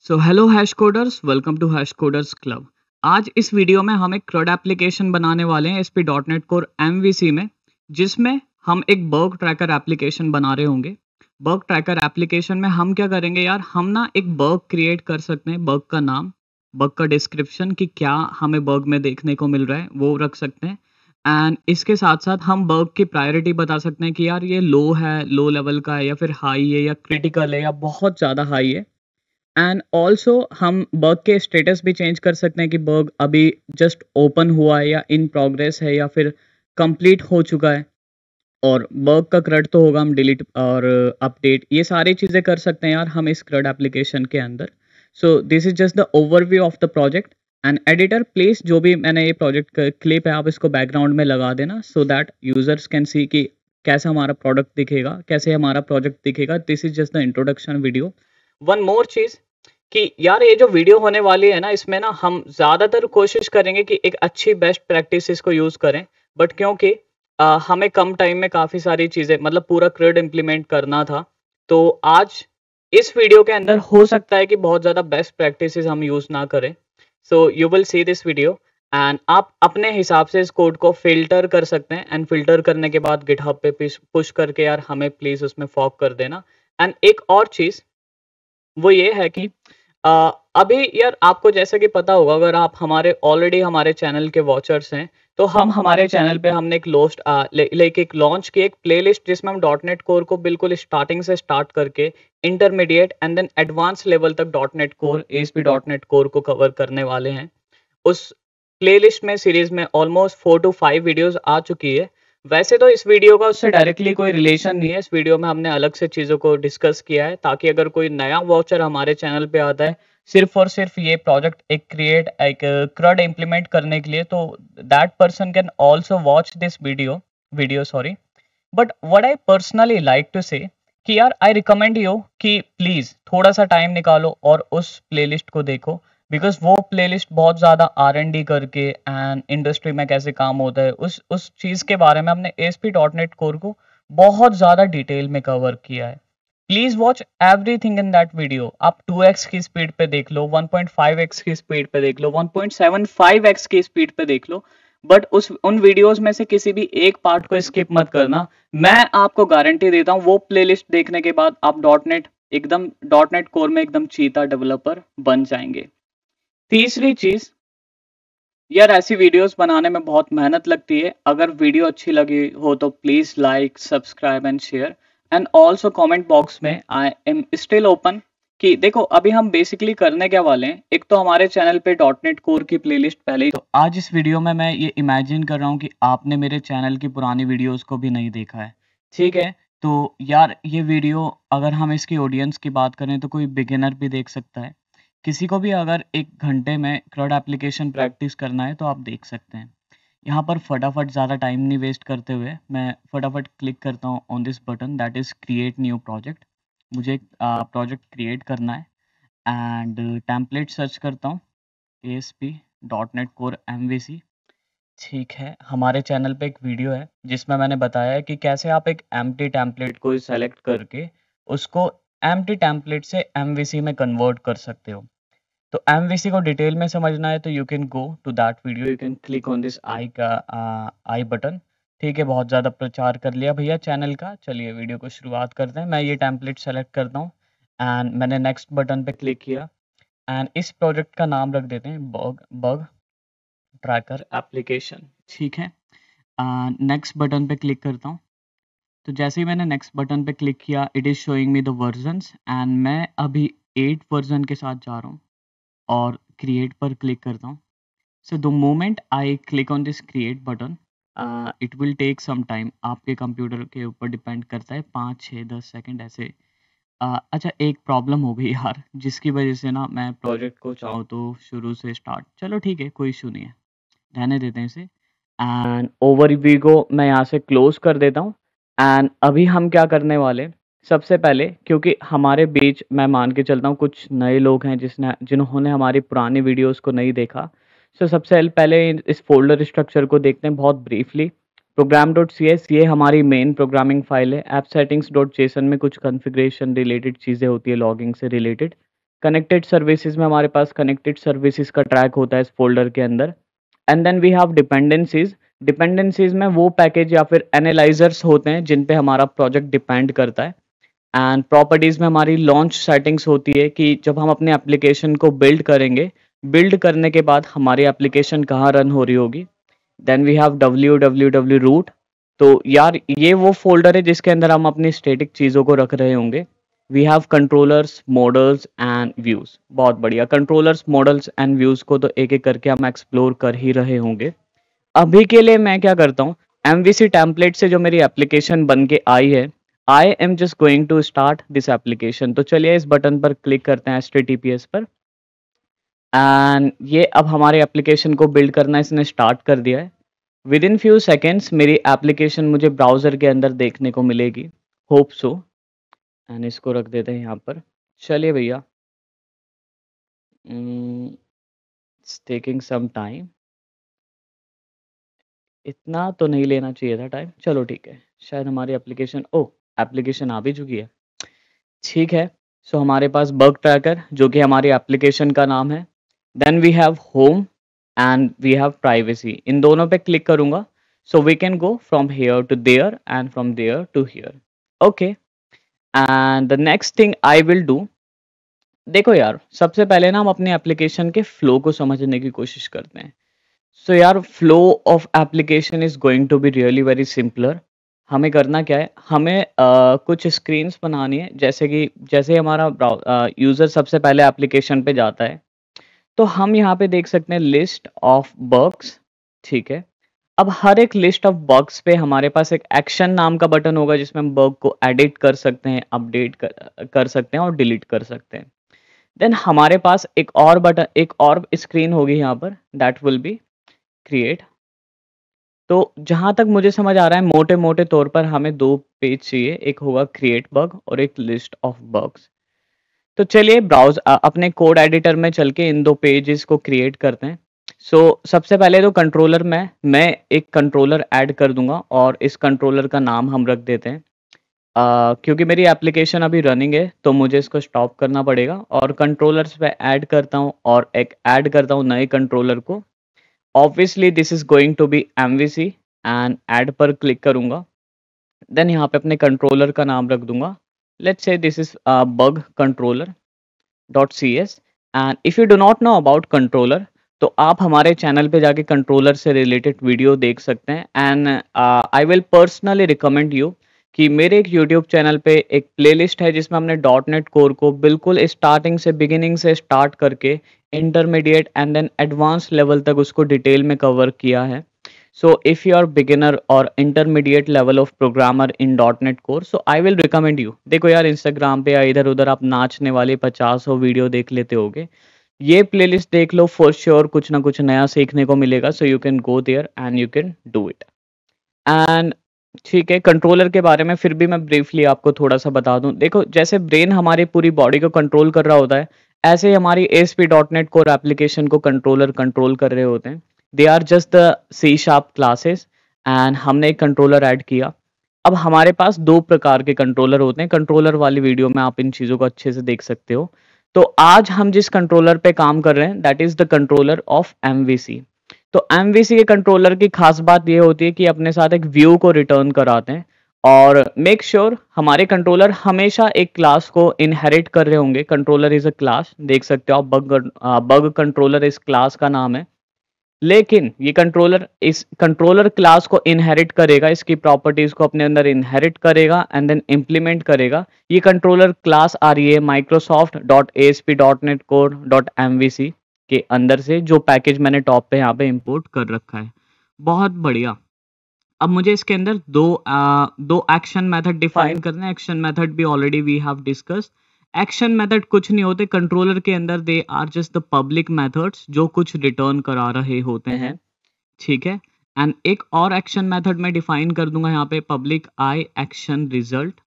So hello hash coders, welcome to hash coders club. आज इस video में हम एक CRUD एप्लीकेशन बनाने वाले हैं ASP dot net core MVC में, जिसमें हम एक बग ट्रैकर एप्लीकेशन बना रहे होंगे। बग ट्रैकर एप्लीकेशन में हम क्या करेंगे यार, हम ना एक बग क्रिएट कर सकते हैं। बग का नाम, बग का डिस्क्रिप्शन कि क्या हमें बग में देखने को मिल रहा है वो रख सकते हैं। एंड इसके साथ साथ हम बग की प्रायोरिटी बता सकते हैं कि यार ये लो है, लो लेवल का है, या फिर हाई है, या क्रिटिकल है, या बहुत ज़्यादा हाई है। एंड ऑल्सो हम बग के स्टेटस भी चेंज कर सकते हैं कि बग अभी जस्ट ओपन हुआ है, या इन प्रोग्रेस है, या फिर कंप्लीट हो चुका है। और बग का क्रड तो होगा, हम डिलीट और अपडेट ये सारी चीज़ें कर सकते हैं यार हम इस क्रड एप्लीकेशन के अंदर। So this is just the overview of the project. And editor please, जो भी मैंने ये प्रोजेक्ट का क्लिप है आप इसको बैकग्राउंड में लगा देना, so that users can see कि कैसा हमारा प्रोडक्ट दिखेगा, कैसे हमारा प्रोजेक्ट दिखेगा। This is just the introduction video. One more चीज़ कि यार ये जो वीडियो होने वाली है ना, इसमें ना हम ज़्यादातर कोशिश करेंगे कि एक अच्छी बेस्ट प्रैक्टिसेस को यूज़ करें। बट क्योंकि हमें कम टाइम में काफ़ी सारी चीज़ें, मतलब पूरा क्रिड इम्प्लीमेंट करना था, तो आज इस वीडियो के अंदर हो सकता है कि बहुत ज़्यादा बेस्ट प्रैक्टिसेस हम यूज़ ना करें। सो you will see this video and आप अपने हिसाब से इस कोड को फ़िल्टर कर सकते हैं। एंड फ़िल्टर करने के बाद गिटहब पे पुश करके यार हमें प्लीज़ उसमें फॉर्क कर देना। एंड एक और चीज़ वो ये है कि अ, अभी यार आपको जैसे कि पता होगा, अगर आप हमारे ऑलरेडी हमारे चैनल के वॉचर्स हैं, तो हम हमारे चैनल पे हमने एक एक लॉन्च की एक प्लेलिस्ट, जिसमें हम डॉट नेट कोर को बिल्कुल स्टार्टिंग से स्टार्ट करके intermediate and then advance level तक dot net core, ASP dot net core को कवर करने वाले हैं। उस प्लेलिस्ट में, सीरीज में ऑलमोस्ट 4 टू 5 वीडियोस आ चुकी है। वैसे तो इस वीडियो का उससे डायरेक्टली कोई रिलेशन नहीं है। इस वीडियो में हमने अलग से चीज़ों को डिस्कस किया है, ताकि अगर कोई नया वॉचर हमारे चैनल पे आता है सिर्फ और सिर्फ ये प्रोजेक्ट एक क्रड इम्प्लीमेंट करने के लिए, तो that person can also watch this video sorry. But what I personally like to say कि यार आई रिकमेंड यू कि प्लीज़ थोड़ा सा टाइम निकालो और उस प्लेलिस्ट को देखो। बिकॉज वो प्लेलिस्ट बहुत ज़्यादा R&D करके एंड इंडस्ट्री में कैसे काम होता है, उस चीज़ के बारे में हमने ASP डॉट नेट कोर को बहुत ज़्यादा डिटेल में कवर किया है। Please watch everything in that video. आप 2x की स्पीड पे देख लो, 1.5x की स्पीड पे देख लो, 1.75x की स्पीड पे देख लो। बट उन वीडियोस में से किसी भी एक पार्ट को स्किप मत करना। मैं आपको गारंटी देता हूँ, वो प्लेलिस्ट देखने के बाद आप डॉट नेट कोर में एकदम चीता डेवलपर बन जाएंगे। तीसरी चीज, यार ऐसी वीडियोस बनाने में बहुत मेहनत लगती है। अगर वीडियो अच्छी लगी हो तो please like, subscribe and share. And also comment box में आई एम स्टिल ओपन कि देखो अभी हम बेसिकली करने क्या वाले हैं। एक तो हमारे चैनल पे डॉट नेट कोर की प्लेलिस्ट पहले ही, तो आज इस वीडियो में मैं ये इमेजिन कर रहा हूँ कि आपने मेरे चैनल की पुरानी वीडियोस को भी नहीं देखा है, ठीक है? तो यार ये वीडियो, अगर हम इसकी ऑडियंस की बात करें तो कोई बिगिनर भी देख सकता है। किसी को भी अगर 1 घंटे में CRUD एप्लीकेशन प्रैक्टिस करना है तो आप देख सकते हैं। यहाँ पर फटाफट ज़्यादा टाइम नहीं वेस्ट करते हुए मैं फटाफट क्लिक करता हूँ on this button, that is create new project. मुझे एक प्रोजेक्ट क्रिएट करना है एंड टेम्पलेट सर्च करता हूँ, ASP dot net core MVC। ठीक है, हमारे चैनल पे एक वीडियो है जिसमें मैंने बताया है कि कैसे आप एक एम्प्टी टेम्पलेट को सेलेक्ट करके उसको एम्प्टी टेम्पलेट से MVC में कन्वर्ट कर सकते हो। तो MVC को डिटेल में समझना है तो you can go to that video, you can click on this I button. ठीक है, बहुत ज़्यादा प्रचार कर लिया भैया चैनल का। चलिए वीडियो को शुरुआत करते हैं। मैं ये टेम्पलेट सेलेक्ट करता हूँ एंड मैंने नेक्स्ट बटन पे क्लिक किया एंड इस प्रोजेक्ट का नाम रख देते हैं बग ट्रैकर एप्लीकेशन। ठीक है, नेक्स्ट बटन पे क्लिक करता हूँ। तो जैसे ही मैंने नेक्स्ट बटन पे क्लिक किया, it is showing me the versions and मैं अभी 8 वर्जन के साथ जा रहा हूँ और क्रिएट पर क्लिक करता हूँ। So the moment I click on this create button, it will take some time. आपके कंप्यूटर के ऊपर डिपेंड करता है, 5 6 10 सेकंड ऐसे। अच्छा, एक प्रॉब्लम हो गई यार, जिसकी वजह से ना मैं प्रोजेक्ट को चाहूँ तो शुरू से स्टार्ट, चलो ठीक है कोई इशू नहीं है, रहने देते हैं इसे। एंड ओवरव्यू को मैं यहाँ से क्लोज कर देता हूँ। एंड अभी हम क्या करने वाले, सबसे पहले क्योंकि हमारे बीच मैं मान के चलता हूँ कुछ नए लोग हैं जिन्होंने हमारी पुरानी वीडियोस को नहीं देखा। सो सबसे पहले इस फोल्डर स्ट्रक्चर को देखते हैं बहुत ब्रीफली। program.cs ये हमारी मेन प्रोग्रामिंग फाइल है। ऐप सेटिंग्स.json में कुछ कॉन्फ़िगरेशन रिलेटेड चीज़ें होती है, लॉगिंग से रिलेटेड। कनेक्टेड सर्विसेज में हमारे पास कनेक्टेड सर्विसेज का ट्रैक होता है इस फोल्डर के अंदर। And then we have dependencies. Dependencies में वो पैकेज या फिर एनालाइजर्स होते हैं जिन पे हमारा प्रोजेक्ट डिपेंड करता है। एंड प्रॉपर्टीज में हमारी लॉन्च सेटिंग्स होती है कि जब हम अपने एप्लीकेशन को बिल्ड करेंगे, बिल्ड करने के बाद हमारी एप्लीकेशन कहाँ रन हो रही होगी। Then we have www root. तो यार ये वो फोल्डर है जिसके अंदर हम अपनी स्टैटिक चीज़ों को रख रहे होंगे। We have controllers, models and views. बहुत बढ़िया, कंट्रोलर्स, मॉडल्स एंड व्यूज को तो एक एक करके हम एक्सप्लोर कर ही रहे होंगे। अभी के लिए मैं क्या करता हूँ, MVC टेम्पलेट से जो मेरी एप्लीकेशन बन के आई है, I am just going to start this application. तो चलिए इस बटन पर क्लिक करते हैं HTTPS पर। एंड ये अब हमारे एप्लीकेशन को बिल्ड करना इसने स्टार्ट कर दिया है। विद इन फ्यू सेकेंड्स मेरी एप्लीकेशन मुझे ब्राउज़र के अंदर देखने को मिलेगी, होप सो। एंड इसको रख देते हैं यहाँ पर। चलिए भैया, इट्स टेकिंग सम टाइम। इतना तो नहीं लेना चाहिए था टाइम, चलो ठीक है। शायद हमारी एप्लीकेशन आ भी चुकी है। ठीक है, सो हमारे पास बग ट्रैकर जो कि हमारी एप्लीकेशन का नाम है। Then we have home and we have privacy. इन दोनों पे क्लिक करूंगा so we can go from here to there and from there to here. Okay, and the next thing I will do, देखो यार सबसे पहले ना हम अपने एप्लीकेशन के फ्लो को समझने की कोशिश करते हैं। सो यार flow of application is going to be really very simpler. हमें करना क्या है, हमें कुछ स्क्रीन्स बनानी है। जैसे हमारा यूज़र सबसे पहले एप्लीकेशन पे जाता है तो हम यहाँ पे देख सकते हैं लिस्ट ऑफ बग्स। ठीक है, अब हर एक लिस्ट ऑफ बग्स पे हमारे पास एक एक्शन नाम का बटन होगा जिसमें हम बग को एडिट कर सकते हैं, कर सकते हैं और डिलीट कर सकते हैं। देन हमारे पास एक और स्क्रीन होगी यहाँ पर, दैट विल बी क्रिएट। तो जहाँ तक मुझे समझ आ रहा है मोटे मोटे तौर पर हमें दो पेज चाहिए, एक होगा क्रिएट बग और एक लिस्ट ऑफ बग्स। तो चलिए अपने कोड एडिटर में चल के इन दो पेजेस को क्रिएट करते हैं। सो सबसे पहले तो कंट्रोलर में मैं एक कंट्रोलर ऐड कर दूंगा और इस कंट्रोलर का नाम हम रख देते हैं। क्योंकि मेरी एप्लीकेशन अभी रनिंग है तो मुझे इसको स्टॉप करना पड़ेगा और कंट्रोलर्स पे ऐड करता हूँ और एक ऐड करता हूँ नए कंट्रोलर को। Obviously this is going to be MVC and add पर क्लिक करूंगा। देन यहाँ पे अपने कंट्रोलर का नाम रख दूंगा, let's say this is bug controller .cs। And if you do not know about controller तो आप हमारे चैनल पे जाके कंट्रोलर से रिलेटेड वीडियो देख सकते हैं। And I will personally recommend you कि मेरे एक यूट्यूब चैनल पे एक प्लेलिस्ट है जिसमें हमने .NET कोर को बिल्कुल स्टार्टिंग से बिगिनिंग से स्टार्ट करके intermediate and then advance level तक उसको डिटेल में कवर किया है। So if you are beginner or intermediate level of programmer in .NET Core, so I will recommend you। देखो यार इंस्टाग्राम पे या इधर उधर आप नाचने वाले 50 वीडियो देख लेते होगे, ये प्लेलिस्ट देख लो, फॉर श्योर कुछ ना कुछ नया सीखने को मिलेगा। So you can go there and you can do it. And ठीक है, कंट्रोलर के बारे में फिर भी मैं ब्रीफली आपको थोड़ा सा बता दूं। देखो जैसे ब्रेन हमारी पूरी बॉडी को कंट्रोल कर रहा होता है, ऐसे ही हमारी ASP.NET कोर एप्लीकेशन को कंट्रोलर कंट्रोल कर रहे होते हैं। They are just the C# classes and हमने एक कंट्रोलर ऐड किया। अब हमारे पास दो प्रकार के कंट्रोलर होते हैं, कंट्रोलर वाली वीडियो में आप इन चीज़ों को अच्छे से देख सकते हो। तो आज हम जिस कंट्रोलर पे काम कर रहे हैं that is the controller of MVC। तो MVC के कंट्रोलर की खास बात ये होती है कि अपने साथ एक व्यू को रिटर्न कराते हैं और मेक श्योर हमारे कंट्रोलर हमेशा एक क्लास को इनहेरिट कर रहे होंगे। कंट्रोलर इज अ क्लास, देख सकते हो आप, बग कंट्रोलर इस क्लास का नाम है। लेकिन ये कंट्रोलर इस कंट्रोलर क्लास को इनहेरिट करेगा, इसकी प्रॉपर्टीज को अपने अंदर इनहेरिट करेगा एंड देन इम्प्लीमेंट करेगा। ये कंट्रोलर क्लास आ रही है microsoft.asp.NET Core.MVC के अंदर से, जो पैकेज मैंने टॉप पे यहाँ पे इंपोर्ट कर रखा है। बहुत बढ़िया। अब मुझे इसके अंदर दो एक्शन मेथड डिफाइन करना है। एक्शन मेथड भी already we have discussed. Action method कुछ नहीं होते कंट्रोलर के अंदर, they are just the public methods जो कुछ रिटर्न करा रहे होते हैं। ठीक है, एंड एक और एक्शन मेथड मैं डिफाइन कर दूंगा यहाँ पे, public I action result.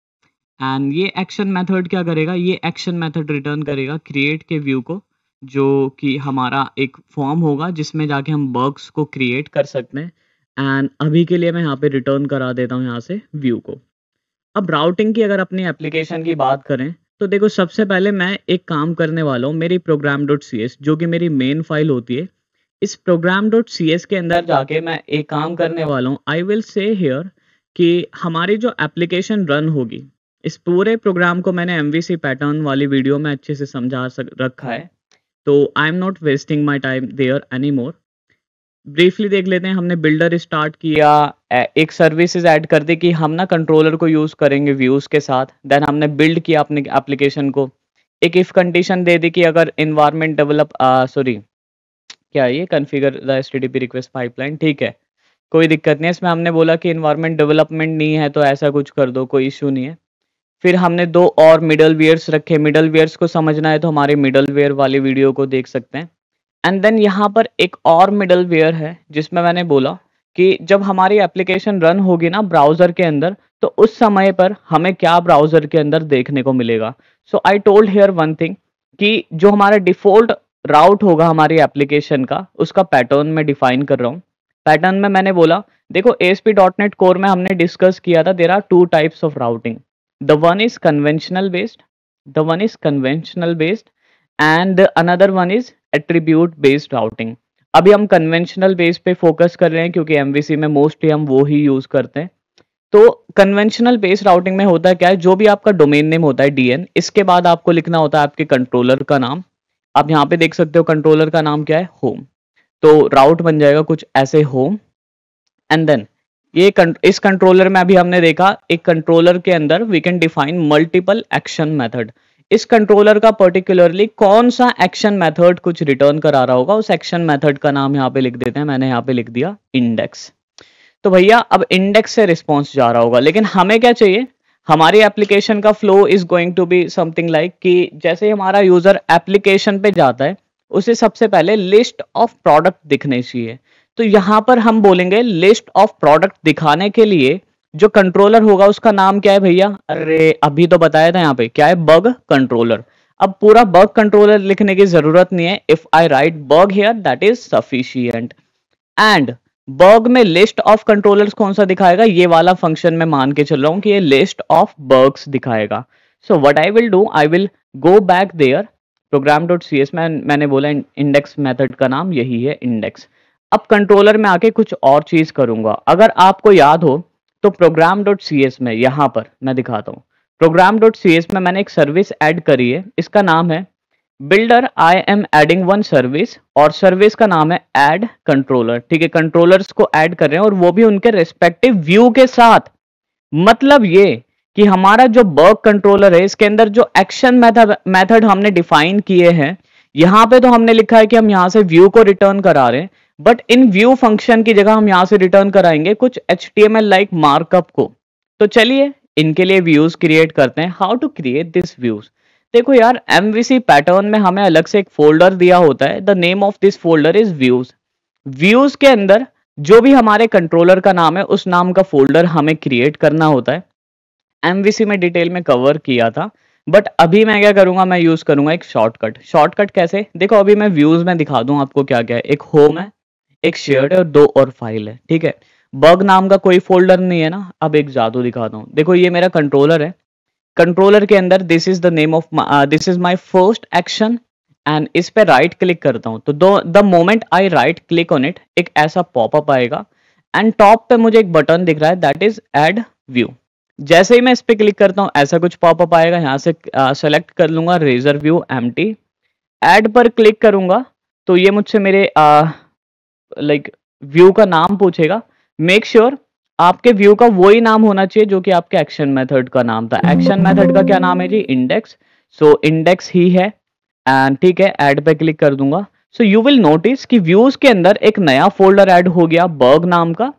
And ये एक्शन मेथड क्या करेगा, ये एक्शन मेथड रिटर्न करेगा क्रिएट के व्यू को, जो कि हमारा एक फॉर्म होगा जिसमें जाके हम बग्स को क्रिएट कर सकते हैं। एंड अभी के लिए मैं यहाँ पे रिटर्न करा देता हूँ यहाँ से व्यू को। अब राउटिंग की अगर अपनी एप्लीकेशन की बात करें तो देखो सबसे पहले मैं एक काम करने वाला हूँ, मेरी program.cs जो कि मेरी मेन फाइल होती है, इस program.cs के अंदर जाके मैं एक काम करने वाला हूँ। आई विल से हियर कि हमारी जो एप्लीकेशन रन होगी, इस पूरे प्रोग्राम को मैंने MVC पैटर्न वाली वीडियो में अच्छे से समझा रखा है, तो I am not wasting my time there any more. Briefly देख लेते हैं। हमने बिल्डर स्टार्ट किया, एक सर्विसेज ऐड कर दी कि हम ना कंट्रोलर को यूज करेंगे व्यूज के साथ। देन हमने बिल्ड किया अपने एप्लीकेशन को, एक इफ कंडीशन दे दी कि अगर इन्वायरमेंट डेवलप क्या है ये configure the HTTP request pipeline, ठीक है कोई दिक्कत नहीं है। इसमें हमने बोला कि इन्वायरमेंट डेवलपमेंट नहीं है तो ऐसा कुछ कर दो, कोई इशू नहीं है। फिर हमने दो और मिडल वेयर्स रखे। मिडल वेयर्स को समझना है तो हमारे मिडल वेयर वाली वीडियो को देख सकते हैं। एंड देन यहाँ पर एक और मिडल वेयर है जिसमें मैंने बोला कि जब हमारी एप्लीकेशन रन होगी ना ब्राउजर के अंदर, तो उस समय पर हमें क्या ब्राउजर के अंदर देखने को मिलेगा। So I told here one thing कि जो हमारा डिफॉल्ट राउट होगा हमारी एप्लीकेशन का, उसका पैटर्न में डिफाइन कर रहा हूँ। पैटर्न में मैंने बोला देखो ASP.NET कोर में हमने डिस्कस किया था, there are two types of routing. The one is conventional based and another one is attribute based routing. अभी हम कन्वेंशनल बेस पे फोकस कर रहे हैं क्योंकि MVC में मोस्टली हम वो ही यूज करते हैं। तो कन्वेंशनल बेस्ड राउटिंग में होता है क्या है, जो भी आपका डोमेन नेम होता है DN, इसके बाद आपको लिखना होता है आपके कंट्रोलर का नाम। आप यहाँ पे देख सकते हो कंट्रोलर का नाम क्या है, होम। तो राउट बन जाएगा कुछ ऐसे होम। एंड देन इस कंट्रोलर में अभी हमने देखा एक कंट्रोलर के अंदर we can define multiple action method. इस कंट्रोलर का पर्टिकुलरली कौन सा एक्शन मेथड कुछ रिटर्न करा रहा होगा, उस एक्शन मेथड का नाम यहाँ पे लिख देते हैं। मैंने यहाँ पे लिख दिया इंडेक्स। तो भैया अब इंडेक्स से रिस्पॉन्स जा रहा होगा, लेकिन हमें क्या चाहिए, हमारी एप्लीकेशन का flow is going to be something like कि जैसे ही हमारा यूजर एप्लीकेशन पे जाता है उसे सबसे पहले लिस्ट ऑफ प्रोडक्ट दिखने चाहिए। तो यहाँ पर हम बोलेंगे लिस्ट ऑफ प्रोडक्ट दिखाने के लिए जो कंट्रोलर होगा उसका नाम क्या है भैया, अरे अभी तो बताया था यहाँ पे क्या है, बग कंट्रोलर। अब पूरा बग कंट्रोलर लिखने की जरूरत नहीं है। If I right bug here that is sufficient. And bug में लिस्ट ऑफ कंट्रोलर्स कौन सा दिखाएगा, ये वाला फंक्शन में मान के चल रहा हूं कि ये लिस्ट ऑफ बग्स दिखाएगा। So what I will do, I will go back there program.cs में मैंने बोला इंडेक्स मेथड का नाम यही है इंडेक्स। अब कंट्रोलर में आके कुछ और चीज करूंगा। अगर आपको याद हो तो program.cs में यहाँ पर मैं दिखाता हूँ। program.cs में मैंने एक सर्विस ऐड करी है, इसका नाम है builder I am adding one service, और सर्विस का नाम है ऐड कंट्रोलर। ठीक है, कंट्रोलर्स को ऐड कर रहे हैं और वो भी उनके रेस्पेक्टिव व्यू के साथ। मतलब ये कि हमारा जो बग कंट्रोलर है इसके अंदर जो एक्शन मेथड हमने डिफाइन किए हैं, यहाँ पे तो हमने लिखा है कि हम यहाँ से व्यू को रिटर्न करा रहे हैं, बट इन व्यू फंक्शन की जगह हम यहाँ से रिटर्न कराएंगे कुछ HTML लाइक मार्कअप को। तो चलिए इनके लिए व्यूज क्रिएट करते हैं। How to create this views, देखो यार MVC पैटर्न में हमें अलग से एक फोल्डर दिया होता है। The name of this folder is views. Views के अंदर जो भी हमारे कंट्रोलर का नाम है उस नाम का फोल्डर हमें क्रिएट करना होता है। MVC में डिटेल में कवर किया था, बट अभी मैं क्या करूंगा, मैं यूज करूंगा एक शॉर्टकट कैसे, देखो अभी मैं व्यूज में दिखा दूं आपको क्या क्या है। एक होम है, एक शेयर्ड है और दो और फाइल है। ठीक है, बग नाम का कोई फोल्डर नहीं है ना। अब एक जादू दिखाता हूँ, देखो ये मेरा कंट्रोलर है। कंट्रोलर के अंदर this is the name of this is my first action and इस पे राइट क्लिक करता हूं तो the moment I right click on it एक ऐसा पॉपअप आएगा एंड टॉप पे मुझे एक बटन दिख रहा है दैट इज ऐड व्यू। जैसे ही मैं इस पे क्लिक करता हूं ऐसा कुछ पॉपअप आएगा, यहाँ से सेलेक्ट कर लूंगा रेजर व्यू एम्प्टी, ऐड पर क्लिक करूंगा तो ये मुझसे मेरे लाइक व्यू का नाम पूछेगा। मेक श्योर आपके व्यू का वही नाम होना चाहिए जो कि आपके एक्शन मेथड का नाम था। एक्शन मेथड का क्या नाम है जी, इंडेक्स। सो इंडेक्स ही है एंड ठीक है, ऐड पे क्लिक कर दूंगा। सो यू विल नोटिस कि व्यूज के अंदर एक नया फोल्डर ऐड हो गया बग नाम का,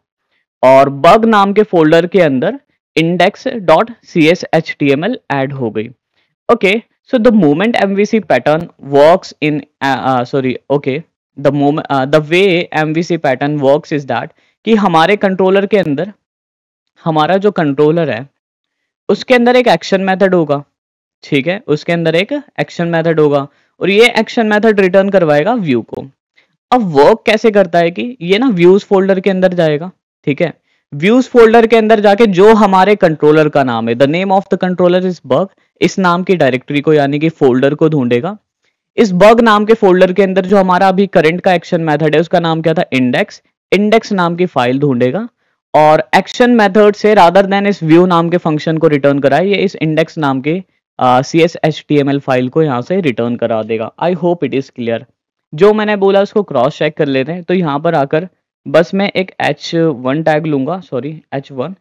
और बग नाम के फोल्डर के अंदर index.cshtml ऐड हो गई। Okay, so the moment MVC pattern works in the way MVC pattern works is that कि हमारे कंट्रोलर के अंदर हमारा जो कंट्रोलर है उसके अंदर एक एक्शन मेथड होगा। ठीक है, उसके अंदर एक एक्शन मेथड होगा और ये एक्शन मेथड रिटर्न करवाएगा व्यू को। अब वर्क कैसे करता है कि ये ना व्यूज फोल्डर के अंदर जाएगा। ठीक है, व्यूज फोल्डर के अंदर जाके जो हमारे कंट्रोलर का नाम है, the name of the controller is bug, इस नाम की डायरेक्टरी को यानी कि फोल्डर को ढूंढेगा। इस बग नाम के फोल्डर के अंदर जो हमारा अभी करंट का एक्शन मेथड है उसका नाम क्या था, इंडेक्स। इंडेक्स नाम की फाइल ढूंढेगा और एक्शन मेथड से रादर देन इस व्यू नाम के फंक्शन को रिटर्न कराए, ये इस इंडेक्स नाम के CSHTML फाइल को यहाँ से रिटर्न करा देगा। I hope it is clear. जो मैंने बोला उसको क्रॉस चेक कर लेते हैं। तो यहाँ पर आकर बस मैं एक H1 टैग लूंगा, सॉरी H1,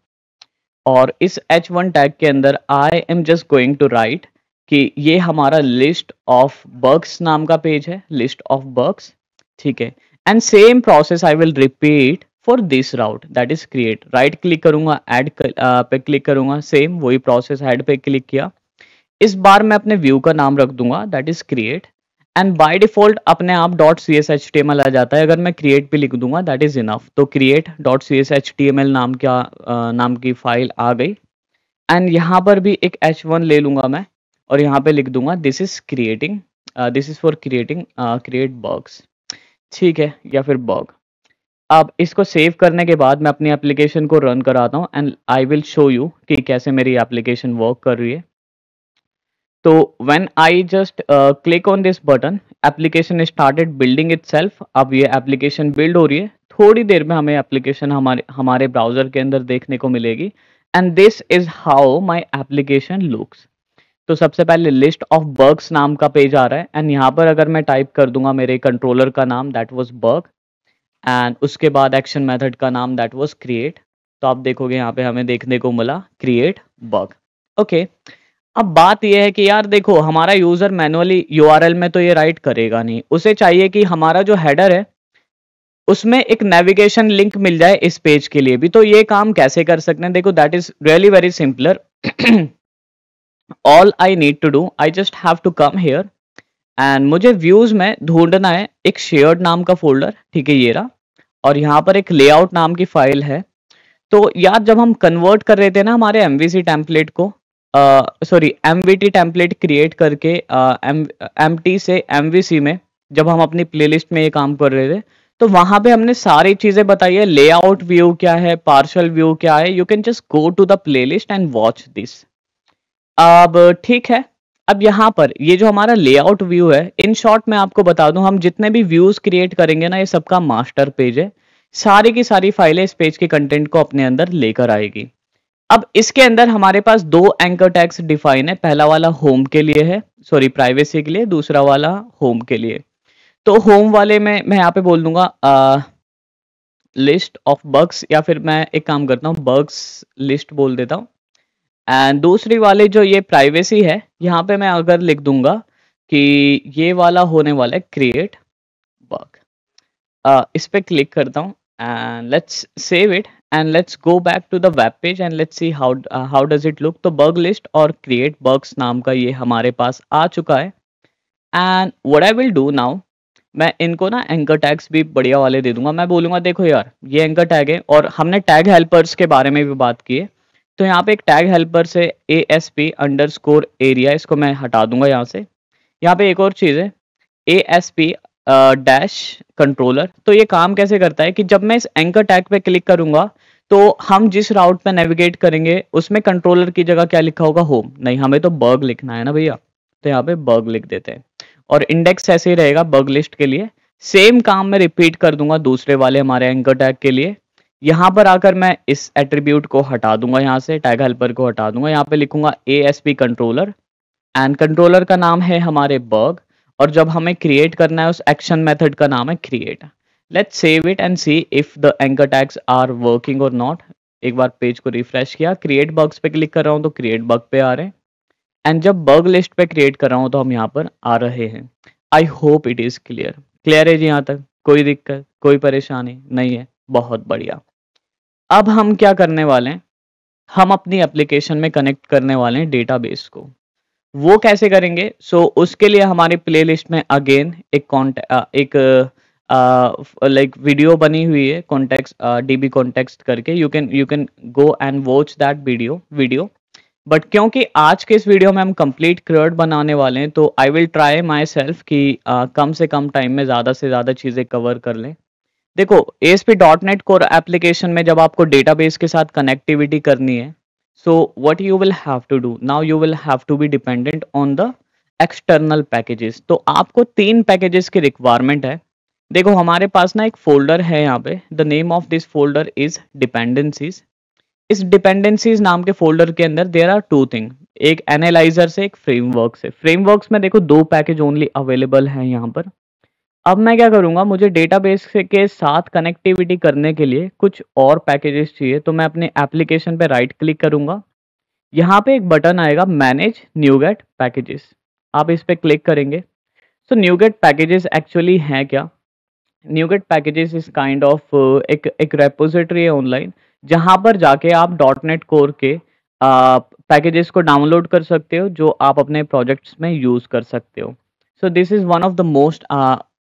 और इस H1 टैग के अंदर I am just going to write कि ये हमारा लिस्ट ऑफ बग्स नाम का पेज है, लिस्ट ऑफ बग्स, ठीक है। And same process I will repeat for this route, that is create. Right click करूंगा, ऐड पे क्लिक करूंगा, सेम वही प्रोसेस, ऐड पे क्लिक किया। इस बार मैं अपने व्यू का नाम रख दूंगा, that is create. And by default अपने आप .cshtml आ जाता है, अगर मैं क्रिएट पे लिख दूंगा दैट इज इनफ। तो क्रिएट .cshtml नाम की फाइल आ गई। एंड यहाँ पर भी एक H1 ले लूंगा मैं और यहाँ पे लिख दूंगा this is creating, this is for creating create bugs, ठीक है, या फिर बग। अब इसको सेव करने के बाद मैं अपनी एप्लीकेशन को रन कराता हूँ and I will show you कि कैसे मेरी एप्लीकेशन वर्क कर रही है। तो when I just click on this button, application started building itself. अब ये एप्लीकेशन बिल्ड हो रही है, थोड़ी देर में हमें एप्लीकेशन हमारे ब्राउजर के अंदर देखने को मिलेगी। And this is how my application looks. तो सबसे पहले लिस्ट ऑफ बग्स नाम का पेज आ रहा है एंड यहाँ पर अगर मैं टाइप कर दूंगा मेरे कंट्रोलर का नाम, दैट वाज बग, एंड उसके बाद एक्शन मेथड का नाम दैट वाज क्रिएट। तो आप देखोगे यहाँ पे हमें देखने को मिला क्रिएट बग। ओके, अब बात यह है कि यार देखो हमारा यूजर मैनुअली URL में तो ये राइट करेगा नहीं, उसे चाहिए कि हमारा जो हेडर है उसमें एक नेविगेशन लिंक मिल जाए इस पेज के लिए भी। तो ये काम कैसे कर सकते हैं, देखो that is really very simpler. All I need to do, I just have to come here and मुझे व्यूज में ढूंढना है एक शेयर्ड नाम का फोल्डर, ठीक है, ये रहा। और यहाँ पर एक लेआउट नाम की फाइल है। तो यार जब हम कन्वर्ट कर रहे थे ना हमारे MVC टेम्पलेट को, सॉरी MVT टेम्पलेट क्रिएट करके MT से MVC में, जब हम अपनी प्लेलिस्ट में ये काम कर रहे थे तो वहां पे हमने सारी चीजें बताई है, लेआउट व्यू क्या है, पार्शियल व्यू क्या है। You can just go to the playlist and watch this. अब ठीक है, अब यहाँ पर ये जो हमारा लेआउट व्यू है, इन शॉर्ट मैं आपको बता दूं, हम जितने भी व्यूज क्रिएट करेंगे ना ये सबका मास्टर पेज है। सारी की सारी फाइलें इस पेज के कंटेंट को अपने अंदर लेकर आएगी। अब इसके अंदर हमारे पास दो एंकर टैग्स डिफाइन है, पहला वाला होम के लिए है, सॉरी प्राइवेसी के लिए, दूसरा वाला होम के लिए। तो होम वाले में मैं यहाँ पे बोल दूंगा लिस्ट ऑफ बग्स, या फिर मैं एक काम करता हूँ बग्स लिस्ट बोल देता हूँ। एंड दूसरी वाले जो ये प्राइवेसी है, यहाँ पे मैं अगर लिख दूंगा कि ये वाला होने वाला है क्रिएट बग। इस पे क्लिक करता हूँ and let's save it and let's go back to the web page and let's see how does it look. तो बग लिस्ट और क्रिएट बग्स नाम का ये हमारे पास आ चुका है। And what I will do now, मैं इनको ना एंकर टैग्स भी बढ़िया वाले दे दूंगा। मैं बोलूंगा देखो यार ये एंकर टैग है, और हमने टैग हेल्पर्स के बारे में भी बात की है। तो यहाँ पे एक टैग हेल्पर से ASP_area, इसको मैं हटा दूंगा यहाँ से। यहाँ पे एक और चीज़ है ASP डैश कंट्रोलर। तो ये काम कैसे करता है कि जब मैं इस एंकर टैग पे क्लिक करूंगा तो हम जिस राउट पे नेविगेट करेंगे उसमें कंट्रोलर की जगह क्या लिखा होगा, होम। नहीं, हमें तो बग लिखना है ना भैया, तो यहाँ पे बग लिख देते हैं। और इंडेक्स ऐसे ही रहेगा बग लिस्ट के लिए। सेम काम मैं रिपीट कर दूंगा दूसरे वाले हमारे एंकर टैग के लिए। यहाँ पर आकर मैं इस एट्रीब्यूट को हटा दूंगा, यहाँ से टैग हेल्पर को हटा दूंगा। यहाँ पे लिखूंगा ASP कंट्रोलर एंड कंट्रोलर का नाम है हमारे बग, और जब हमें क्रिएट करना है उस एक्शन मेथड का नाम है create. Let's save it and see if the anchor tags are working और नॉट। एक बार पेज को रिफ्रेश किया, क्रिएट बग्स पे क्लिक कर रहा हूँ तो क्रिएट बग पे आ रहे हैं, एंड जब बग लिस्ट पे क्रिएट कर रहा हूँ तो हम यहाँ पर आ रहे हैं। I hope it is clear. Clear है जी? यहाँ तक कोई दिक्कत, कोई परेशानी नहीं है? बहुत बढ़िया। अब हम क्या करने वाले हैं, हम अपनी एप्लीकेशन में कनेक्ट करने वाले हैं डेटाबेस को। वो कैसे करेंगे? सो उसके लिए हमारी प्लेलिस्ट में अगेन एक लाइक वीडियो बनी हुई है कॉन्टेक्स्ट DB कॉन्टेक्स्ट करके। You can go and watch that video. But क्योंकि आज के इस वीडियो में हम कंप्लीट क्रिएट बनाने वाले हैं तो I will try my self कि कम से कम टाइम में ज़्यादा से ज़्यादा चीज़ें कवर कर लें। देखो ASP.NET कोर एप्लीकेशन में जब आपको डेटाबेस के साथ कनेक्टिविटी करनी है, So what you will have to do now, you will have to be dependent on the external packages. तो आपको 3 पैकेजेस की रिक्वायरमेंट है। देखो हमारे पास ना एक फोल्डर है यहाँ पे, the name of this folder is dependencies. इस डिपेंडेंसीज नाम के फोल्डर के अंदर देयर आर टू थिंग, एक एनालाइजर से एक फ्रेमवर्क से। फ्रेमवर्क्स में देखो 2 पैकेज ओनली अवेलेबल हैं यहाँ पर। अब मैं क्या करूँगा, मुझे डेटाबेस के साथ कनेक्टिविटी करने के लिए कुछ और पैकेजेस चाहिए, तो मैं अपने एप्लीकेशन पे राइट क्लिक करूँगा। यहाँ पे एक बटन आएगा मैनेज न्यूगेट पैकेजेस, आप इस पे क्लिक करेंगे। सो न्यूगेट पैकेजेस एक्चुअली हैं क्या? NuGet packages is kind of एक रेपोजिटरी है ऑनलाइन, जहाँ पर जाके आप डॉट नेट कोर के पैकेजेस को डाउनलोड कर सकते हो, जो आप अपने प्रोजेक्ट्स में यूज कर सकते हो। So this is one of the most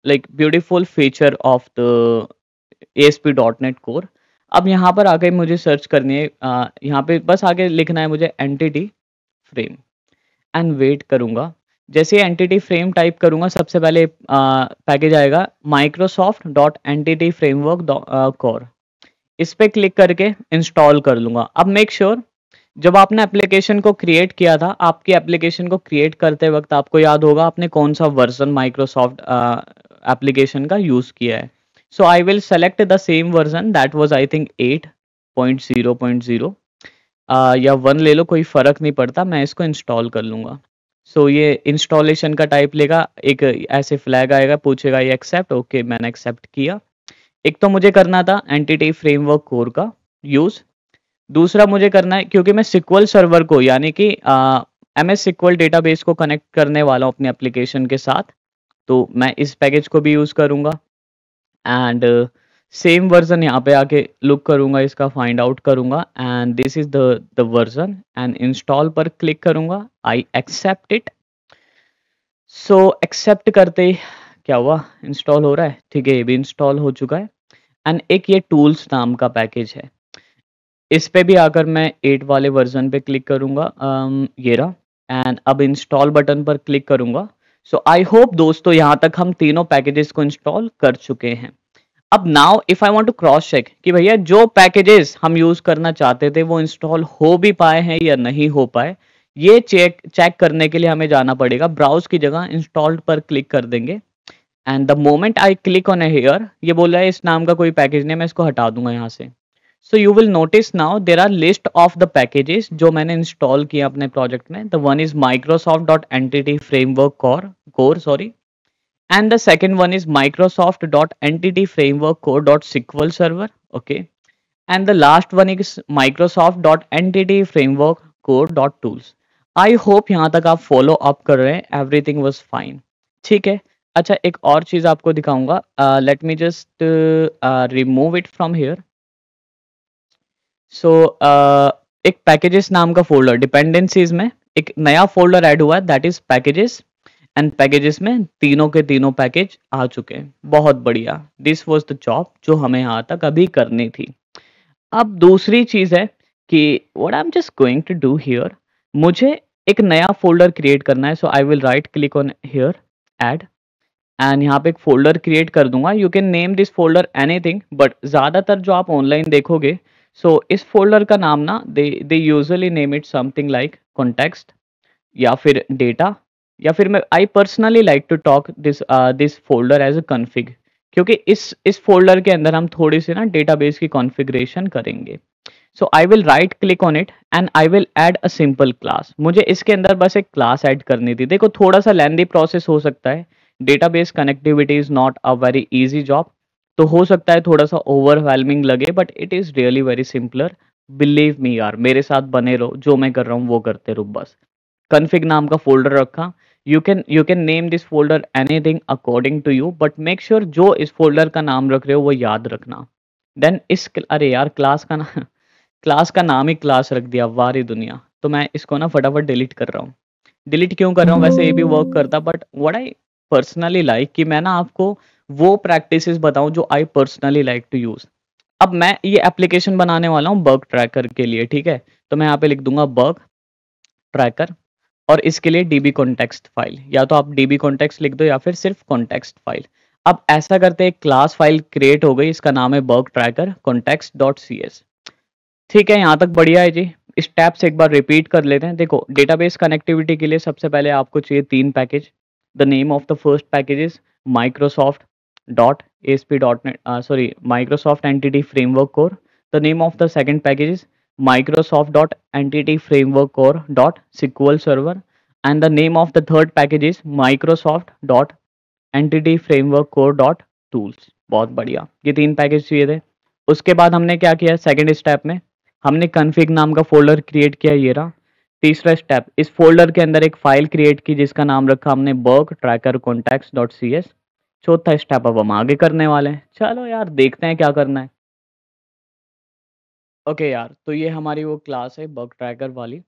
like beautiful feature of the ASP.NET core. अब यहाँ पर आके मुझे सर्च करनी है, यहाँ पे बस आगे लिखना है मुझे एंटिटी फ्रेम एंड वेट करूँगा। जैसे एंटिटी फ्रेम टाइप करूँगा, सबसे पहले पैकेज आएगा Microsoft.EntityFramework कोर। इस पे क्लिक करके इंस्टॉल कर लूँगा। अब मेक श्योर जब आपने एप्लीकेशन को क्रिएट किया था, आपकी एप्लीकेशन को क्रिएट करते वक्त आपको याद होगा आपने कौन सा वर्जन माइक्रोसॉफ्ट एप्लीकेशन का यूज़ किया है। So I will select the same version, that was I think 8.0.0 या 1 ले लो, कोई फ़र्क नहीं पड़ता, मैं इसको इंस्टॉल कर लूँगा। सो ये इंस्टॉलेशन का टाइप लेगा, एक ऐसे फ्लैग आएगा, पूछेगा ये एक्सेप्ट, ओके मैंने एक्सेप्ट किया। एक तो मुझे करना था एंटिटी फ्रेमवर्क कोर का यूज़, दूसरा मुझे करना है क्योंकि मैं सिक्वल सर्वर को यानी कि MS SQL डेटाबेस को कनेक्ट करने वाला हूँ अपने एप्लीकेशन के साथ, तो मैं इस पैकेज को भी यूज़ करूँगा। एंड सेम वर्जन यहाँ पे आके लुक करूँगा, इसका फाइंड आउट करूँगा, and this is the version, and install पर क्लिक करूँगा। I accept it. So accept करते ही क्या हुआ, इंस्टॉल हो रहा है, ठीक है, ये भी इंस्टॉल हो चुका है। एंड एक ये टूल्स नाम का पैकेज है, इस पे भी आकर मैं 8 वाले वर्जन पे क्लिक करूँगा, ये रहा, एंड अब इंस्टॉल बटन पर क्लिक करूँगा। सो आई होप दोस्तों यहाँ तक हम तीनों पैकेजेस को इंस्टॉल कर चुके हैं। अब now if I want to cross check कि भैया जो पैकेजेस हम यूज करना चाहते थे वो इंस्टॉल हो भी पाए हैं या नहीं हो पाए, ये चेक करने के लिए हमें जाना पड़ेगा ब्राउज की जगह इंस्टॉल्ड पर क्लिक कर देंगे। And the moment I click on here, ये बोल रहा है इस नाम का कोई पैकेज नहीं, मैं इसको हटा दूंगा यहाँ से। So you will notice now there are list of the packages जो मैंने इंस्टॉल किया अपने प्रोजेक्ट में। The one is Microsoft.EntityFramework core sorry, and the second one is Microsoft.EntityFramework core.SQL server, okay, and the last one is Microsoft.EntityFramework core.tools। I hope यहाँ तक आप follow up कर रहे हैं, एवरीथिंग वाज फाइन, ठीक है। अच्छा एक और चीज़ आपको दिखाऊंगा, let me just remove it from here. So एक पैकेजेस नाम का फोल्डर, डिपेंडेंसीज में एक नया फोल्डर ऐड हुआ है, that is packages, and packages में तीनों के तीनों पैकेज आ चुके हैं। बहुत बढ़िया, दिस वाज द जॉब जो हमें यहाँ तक अभी करनी थी। अब दूसरी चीज़ है कि what I am just going to do here, मुझे एक नया फोल्डर क्रिएट करना है। So I will right click on here add, and यहाँ पे एक फोल्डर क्रिएट कर दूंगा। You can name this folder anything, but ज़्यादातर जो आप ऑनलाइन देखोगे, सो इस फोल्डर का नाम ना दे usually name it something like context या फिर डेटा, या फिर मैं I personally like to talk this folder as a config, क्योंकि इस फोल्डर के अंदर हम थोड़ी सी ना डेटाबेस की कॉन्फ़िगरेशन करेंगे। So I will right click on it and I will add a simple class. मुझे इसके अंदर बस एक क्लास ऐड करनी थी। देखो थोड़ा सा लेंदी प्रोसेस हो सकता है, database connectivity is not a very easy job, तो हो सकता है थोड़ा सा ओवरवेलमिंग लगे, but it is really very simpler. Believe me यार, मेरे साथ बने रहो, जो मैं कर रहा हूँ वो करते रहो बस। config नाम का फोल्डर रखा, you can name this folder anything according to you, but make sure जो इस फोल्डर का नाम रख रहे हो वो याद रखना। देन अरे यार क्लास का ना क्लास का नाम ही क्लास रख दिया, वारी दुनिया। तो मैं इसको ना फटाफट डिलीट कर रहा हूँ। डिलीट क्यों कर रहा हूँ, वैसे ये भी वर्क करता, but what I personally like कि मैं ना आपको वो प्रैक्टिसेस बताऊं जो I personally like to use. अब मैं ये एप्लीकेशन बनाने वाला हूँ बग ट्रैकर के लिए, ठीक है, तो मैं यहाँ पे लिख दूंगा बग ट्रैकर, और इसके लिए db कॉन्टेक्स्ट फाइल, या तो आप db कॉन्टेक्स्ट लिख दो या फिर सिर्फ कॉन्टेक्स्ट फाइल। अब ऐसा करते एक क्लास फाइल क्रिएट हो गई, इसका नाम है बग ट्रैकर context.cs, ठीक है, यहाँ तक बढ़िया है जी। स्टेप्स एक बार रिपीट कर लेते हैं। देखो, डेटाबेस कनेक्टिविटी के लिए सबसे पहले आपको चाहिए 3 package. The name of the first package is Microsoft dot ASP dot NET Microsoft entity framework core. The name of the second package is Microsoft dot entity framework core dot SQL server and the name of the third package is Microsoft dot entity framework core dot tools. बहुत बढ़िया, ये 3 package चाहिए थे। उसके बाद हमने क्या किया, सेकंड स्टेप में हमने कॉन्फ़िग नाम का फ़ोल्डर क्रिएट किया, ये रहा। तीसरा स्टेप, इस फ़ोल्डर के अंदर एक फ़ाइल क्रिएट की जिसका नाम रखा हमने bug tracker contacts dot CS. चौथा स्टेप अब हम आगे करने वाले हैं। चलो यार, देखते हैं क्या करना है। ओके यार, तो ये हमारी वो क्लास है बग ट्रैकर वाली।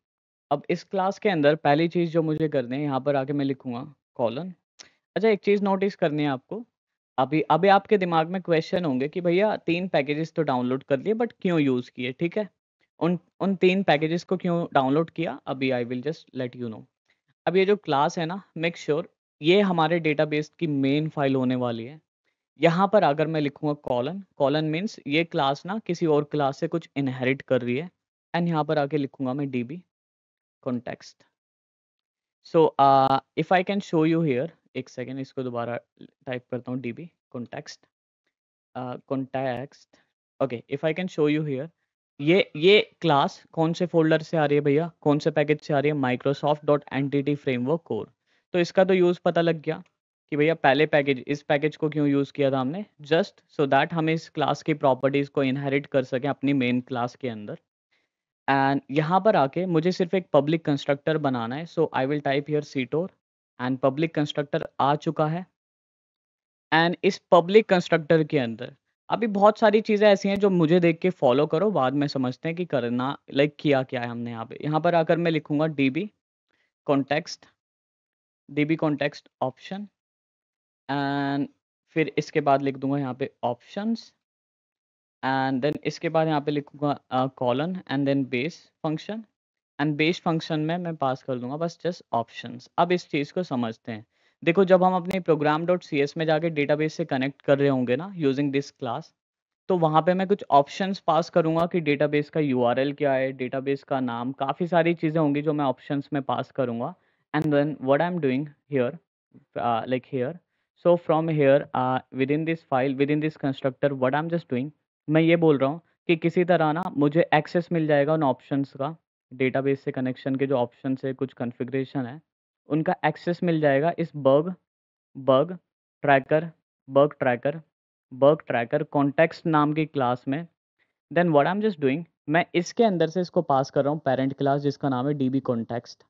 अब इस क्लास के अंदर पहली चीज़ जो मुझे करनी है, यहाँ पर आके मैं लिखूँगा कॉलन। अच्छा, एक चीज़ नोटिस करनी है आपको। अभी अभी आपके दिमाग में क्वेश्चन होंगे कि भैया 3 पैकेजेस तो डाउनलोड कर लिए बट क्यों यूज़ किए, ठीक है? उन उन 3 पैकेजेस को क्यों डाउनलोड किया, अभी आई will just let you know. अब ये जो क्लास है ना, मेक श्योर ये हमारे डेटाबेस की मेन फाइल होने वाली है। यहाँ पर अगर मैं लिखूँगा कॉलन, कॉलन मीन्स ये क्लास ना किसी और क्लास से कुछ इनहेरिट कर रही है। एंड यहाँ पर आके लिखूँगा मैं dB context. So if I can show you here, एक सेकेंड इसको दोबारा टाइप करता हूँ, dB context context. Okay, if I can show you here, ये क्लास कौन से फोल्डर से आ रही है भैया, कौन से पैकेज से आ रही है, Microsoft dot entity framework core. तो इसका तो यूज़ पता लग गया कि भैया पहले पैकेज, इस पैकेज को क्यों यूज़ किया था हमने, जस्ट सो दैट हम इस क्लास की प्रॉपर्टीज़ को इनहेरिट कर सकें अपनी मेन क्लास के अंदर। एंड यहाँ पर आके मुझे सिर्फ एक पब्लिक कंस्ट्रक्टर बनाना है। So I will type here ctor and public constructor आ चुका है। एंड इस पब्लिक कंस्ट्रक्टर के अंदर अभी बहुत सारी चीज़ें ऐसी हैं जो मुझे देख के फॉलो करो, बाद में समझते हैं कि करना लाइक किया क्या है हमने यहाँ पे। यहाँ पर आकर मैं लिखूंगा context dB context option and फिर इसके बाद लिख दूंगा यहाँ पे ऑप्शंस एंड देन इसके बाद यहाँ पे लिखूंगा colon and then base function. And base function में मैं पास कर दूंगा बस जस्ट ऑप्शंस। अब इस चीज़ को समझते हैं। देखो, जब हम अपने प्रोग्राम डॉट सी एस में जाके डेटाबेस से कनेक्ट कर रहे होंगे ना यूजिंग दिस क्लास, तो वहाँ पे मैं कुछ ऑप्शंस पास करूँगा कि डेटाबेस का यूआरएल क्या है, डेटाबेस का नाम, काफ़ी सारी चीज़ें होंगी जो मैं ऑप्शंस में पास करूँगा। And then what I am doing here, like here, so from here within this file, within this constructor, what I am just doing, मैं ये बोल रहा हूँ कि किसी तरह ना मुझे एक्सेस मिल जाएगा उन ऑप्शंस का, डेटाबेस से कनेक्शन के जो ऑप्शंस है, कुछ कॉन्फ़िगरेशन है, उनका एक्सेस मिल जाएगा इस bug tracker bug tracker bug tracker context नाम की क्लास में। Then what I am just doing, मैं इसके अंदर से इसको पास कर रहा हूँ पेरेंट क्लास जिसका नाम है dB context.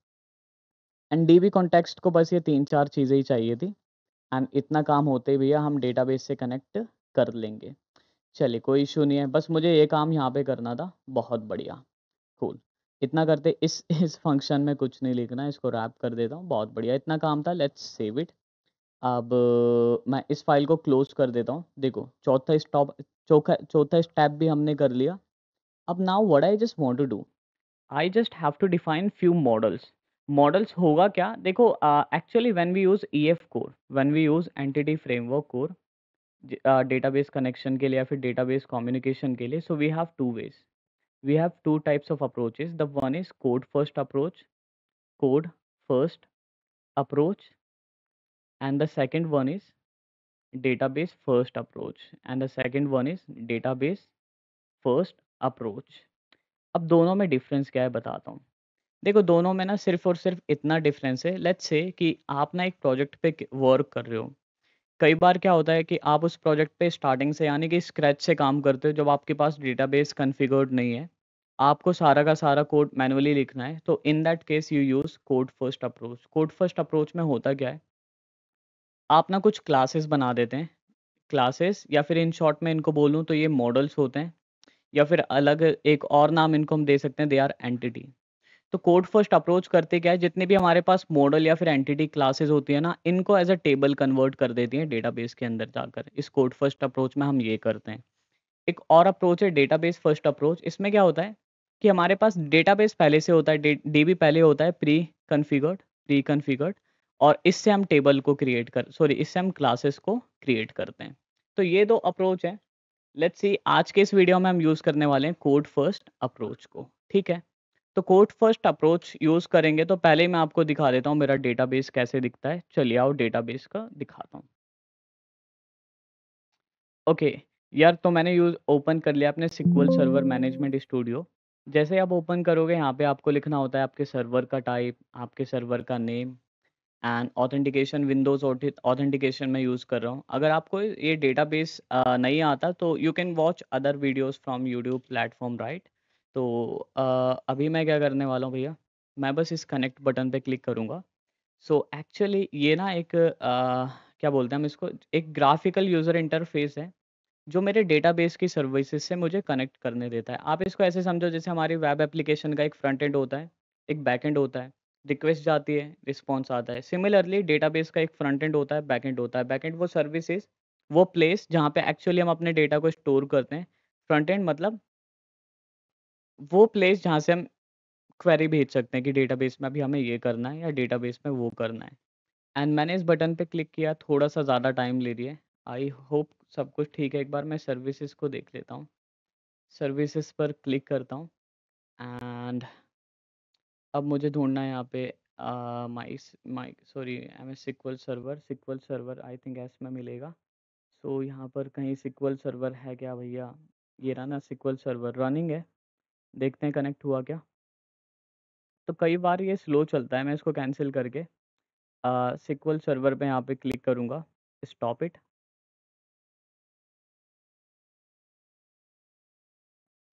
And dB context को बस ये 3-4 चीज़ें ही चाहिए थी एंड इतना काम होते भैया हम डेटाबेस से कनेक्ट कर लेंगे। चलिए, कोई इशू नहीं है, बस मुझे ये काम यहाँ पे करना था। बहुत बढ़िया, कूल। इतना करते, इस फंक्शन में कुछ नहीं लिखना है, इसको रैप कर देता हूँ। बहुत बढ़िया, इतना काम था, लेट्स सेव इट। अब मैं इस फाइल को क्लोज कर देता हूँ। देखो, चौथा स्टेप भी हमने कर लिया। अब now what I just want to do, I just have to define few models. Models होगा क्या, देखो, actually when we use EF core, when we use entity framework core database connection के लिए या फिर डेटाबेस कम्युनिकेशन के लिए, so we have two ways, we have two types of approaches. The one is code first approach, and the second one is database first approach, and the second one is database first approach. अब दोनों में difference क्या है बताता हूँ। देखो, दोनों में ना सिर्फ और सिर्फ इतना डिफरेंस है, लेट्स से कि आप ना एक प्रोजेक्ट पे वर्क कर रहे हो। कई बार क्या होता है कि आप उस प्रोजेक्ट पे स्टार्टिंग से यानी कि स्क्रैच से काम करते हो, जब आपके पास डेटाबेस कॉन्फ़िगर्ड नहीं है, आपको सारा का सारा कोड मैनुअली लिखना है। तो इन that case you use code first approach. Code first approach में होता क्या है, आप ना कुछ क्लासेस बना देते हैं, क्लासेस या फिर इन शॉर्ट में इनको बोलूँ तो ये मॉडल्स होते हैं, या फिर अलग एक और नाम इनको हम दे सकते हैं, दे आर एंटिटी। तो कोड फर्स्ट अप्रोच करते क्या है, जितने भी हमारे पास मॉडल या फिर एंटिटी क्लासेस होती है ना, इनको एज अ टेबल कन्वर्ट कर देती हैं डेटाबेस के अंदर जाकर। इस कोड फर्स्ट अप्रोच में हम ये करते हैं। एक और अप्रोच है डेटाबेस फर्स्ट अप्रोच। इसमें क्या होता है कि हमारे पास डेटाबेस पहले से होता है, डीबी पहले होता है प्री कन्फिगर्ड, और इससे हम टेबल को क्रिएट कर सॉरी इससे हम क्लासेस को क्रिएट करते हैं। तो ये दो अप्रोच हैं। लेट्स सी, आज के इस वीडियो में हम यूज़ करने वाले हैं कोड फर्स्ट अप्रोच को, ठीक है। तो कोड फर्स्ट अप्रोच यूज़ करेंगे तो पहले ही मैं आपको दिखा देता हूँ मेरा डेटाबेस कैसे दिखता है। चलिए आओ डेटाबेस का दिखाता हूँ। ओके, यार तो मैंने यूज़ ओपन कर लिया अपने सिक्वल सर्वर मैनेजमेंट स्टूडियो। जैसे आप ओपन करोगे यहाँ पे आपको लिखना होता है आपके सर्वर का टाइप, आपके सर्वर का name and authentication Windows authentication मैं यूज़ कर रहा हूँ। अगर आपको ये डेटाबेस नहीं आता तो you can watch other videos from YouTube platform right? तो अभी मैं क्या करने वाला हूँ भैया, मैं बस इस कनेक्ट बटन पे क्लिक करूँगा। सो एक्चुअली ये ना एक क्या बोलते हैं हम इसको, एक ग्राफ़िकल यूज़र इंटरफ़ेस है, जो मेरे डेटाबेस की सर्विसेज़ से मुझे कनेक्ट करने देता है। आप इसको ऐसे समझो जैसे हमारी वेब एप्लीकेशन का एक फ्रंट एंड होता है, एक बैक एंड होता है। रिक्वेस्ट जाती है, रिस्पॉन्स आता है। सिमिलरली डेटाबेस का एक फ्रंट एंड होता है, बैक एंड होता है। बैक एंड वो सर्विसेज़, वो प्लेस जहाँ पे एक्चुअली हम अपने डेटा को स्टोर करते हैं। फ्रंट एंड मतलब वो प्लेस जहाँ से हम क्वेरी भेज सकते हैं कि डेटाबेस में अभी हमें ये करना है या डेटाबेस में वो करना है। एंड मैंने इस बटन पे क्लिक किया, थोड़ा-सा ज़्यादा टाइम ले रही है। आई होप सब कुछ ठीक है। एक बार मैं सर्विसेज़ को देख लेता हूँ। सर्विसेज़ पर क्लिक करता हूँ एंड अब मुझे ढूँढना है यहाँ पे my sorry MS SQL server I think एस में मिलेगा। सो यहाँ पर कहीं सिक्वल सर्वर है क्या भैया? ये रहा ना सिक्वल सर्वर रनिंग है। देखते हैं कनेक्ट हुआ क्या? तो कई बार ये स्लो चलता है, मैं इसको कैंसल करके सिक्वल सर्वर पे यहाँ पे क्लिक करूँगा, स्टॉप इट।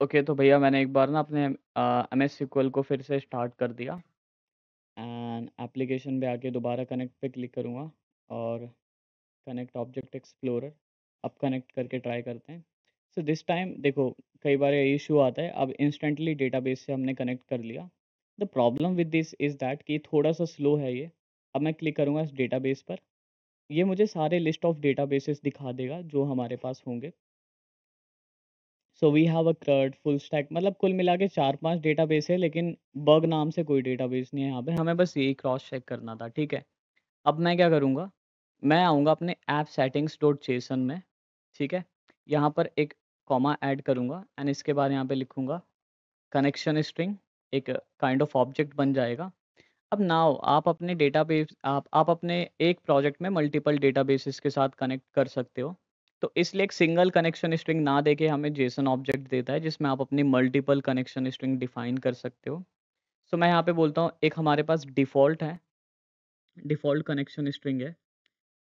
ओके, तो भैया मैंने एक बार ना अपने एमएस सिक्वल को फिर से स्टार्ट कर दिया एंड एप्लीकेशन पे आके दोबारा कनेक्ट पे क्लिक करूँगा और कनेक्ट ऑब्जेक्ट एक्सप्लोरर अब कनेक्ट करके ट्राई करते हैं। सो दिस टाइम देखो, कई बार ये इशू आता है। अब इंस्टेंटली डेटाबेस से हमने कनेक्ट कर लिया। The problem with this is that कि थोड़ा सा स्लो है ये। अब मैं क्लिक करूँगा इस डेटाबेस पर, ये मुझे सारे लिस्ट ऑफ डेटाबेसेस दिखा देगा जो हमारे पास होंगे। So we have a CRUD full stack, मतलब कुल मिला के 4-5 डेटाबेस है, लेकिन बग नाम से कोई डेटाबेस नहीं है यहाँ पे। हमें बस यही क्रॉस चेक करना था, ठीक है। अब मैं क्या करूँगा, मैं आऊँगा अपने ऐप सेटिंग्स डॉट जेसन में, ठीक है। यहाँ पर एक कॉमा ऐड करूँगा एंड इसके बाद यहाँ पे लिखूँगा कनेक्शन स्ट्रिंग, एक काइंड ऑफ ऑब्जेक्ट बन जाएगा। अब नाउ आप अपने डेटाबेस आप अपने एक प्रोजेक्ट में मल्टीपल डेटाबेसेस के साथ कनेक्ट कर सकते हो। तो इसलिए एक सिंगल कनेक्शन स्ट्रिंग ना देके हमें जेसन ऑब्जेक्ट देता है जिसमें आप अपनी मल्टीपल कनेक्शन स्ट्रिंग डिफाइन कर सकते हो। सो मैं यहाँ पे बोलता हूँ एक हमारे पास डिफ़ॉल्ट है, डिफ़ॉल्ट कनेक्शन स्ट्रिंग है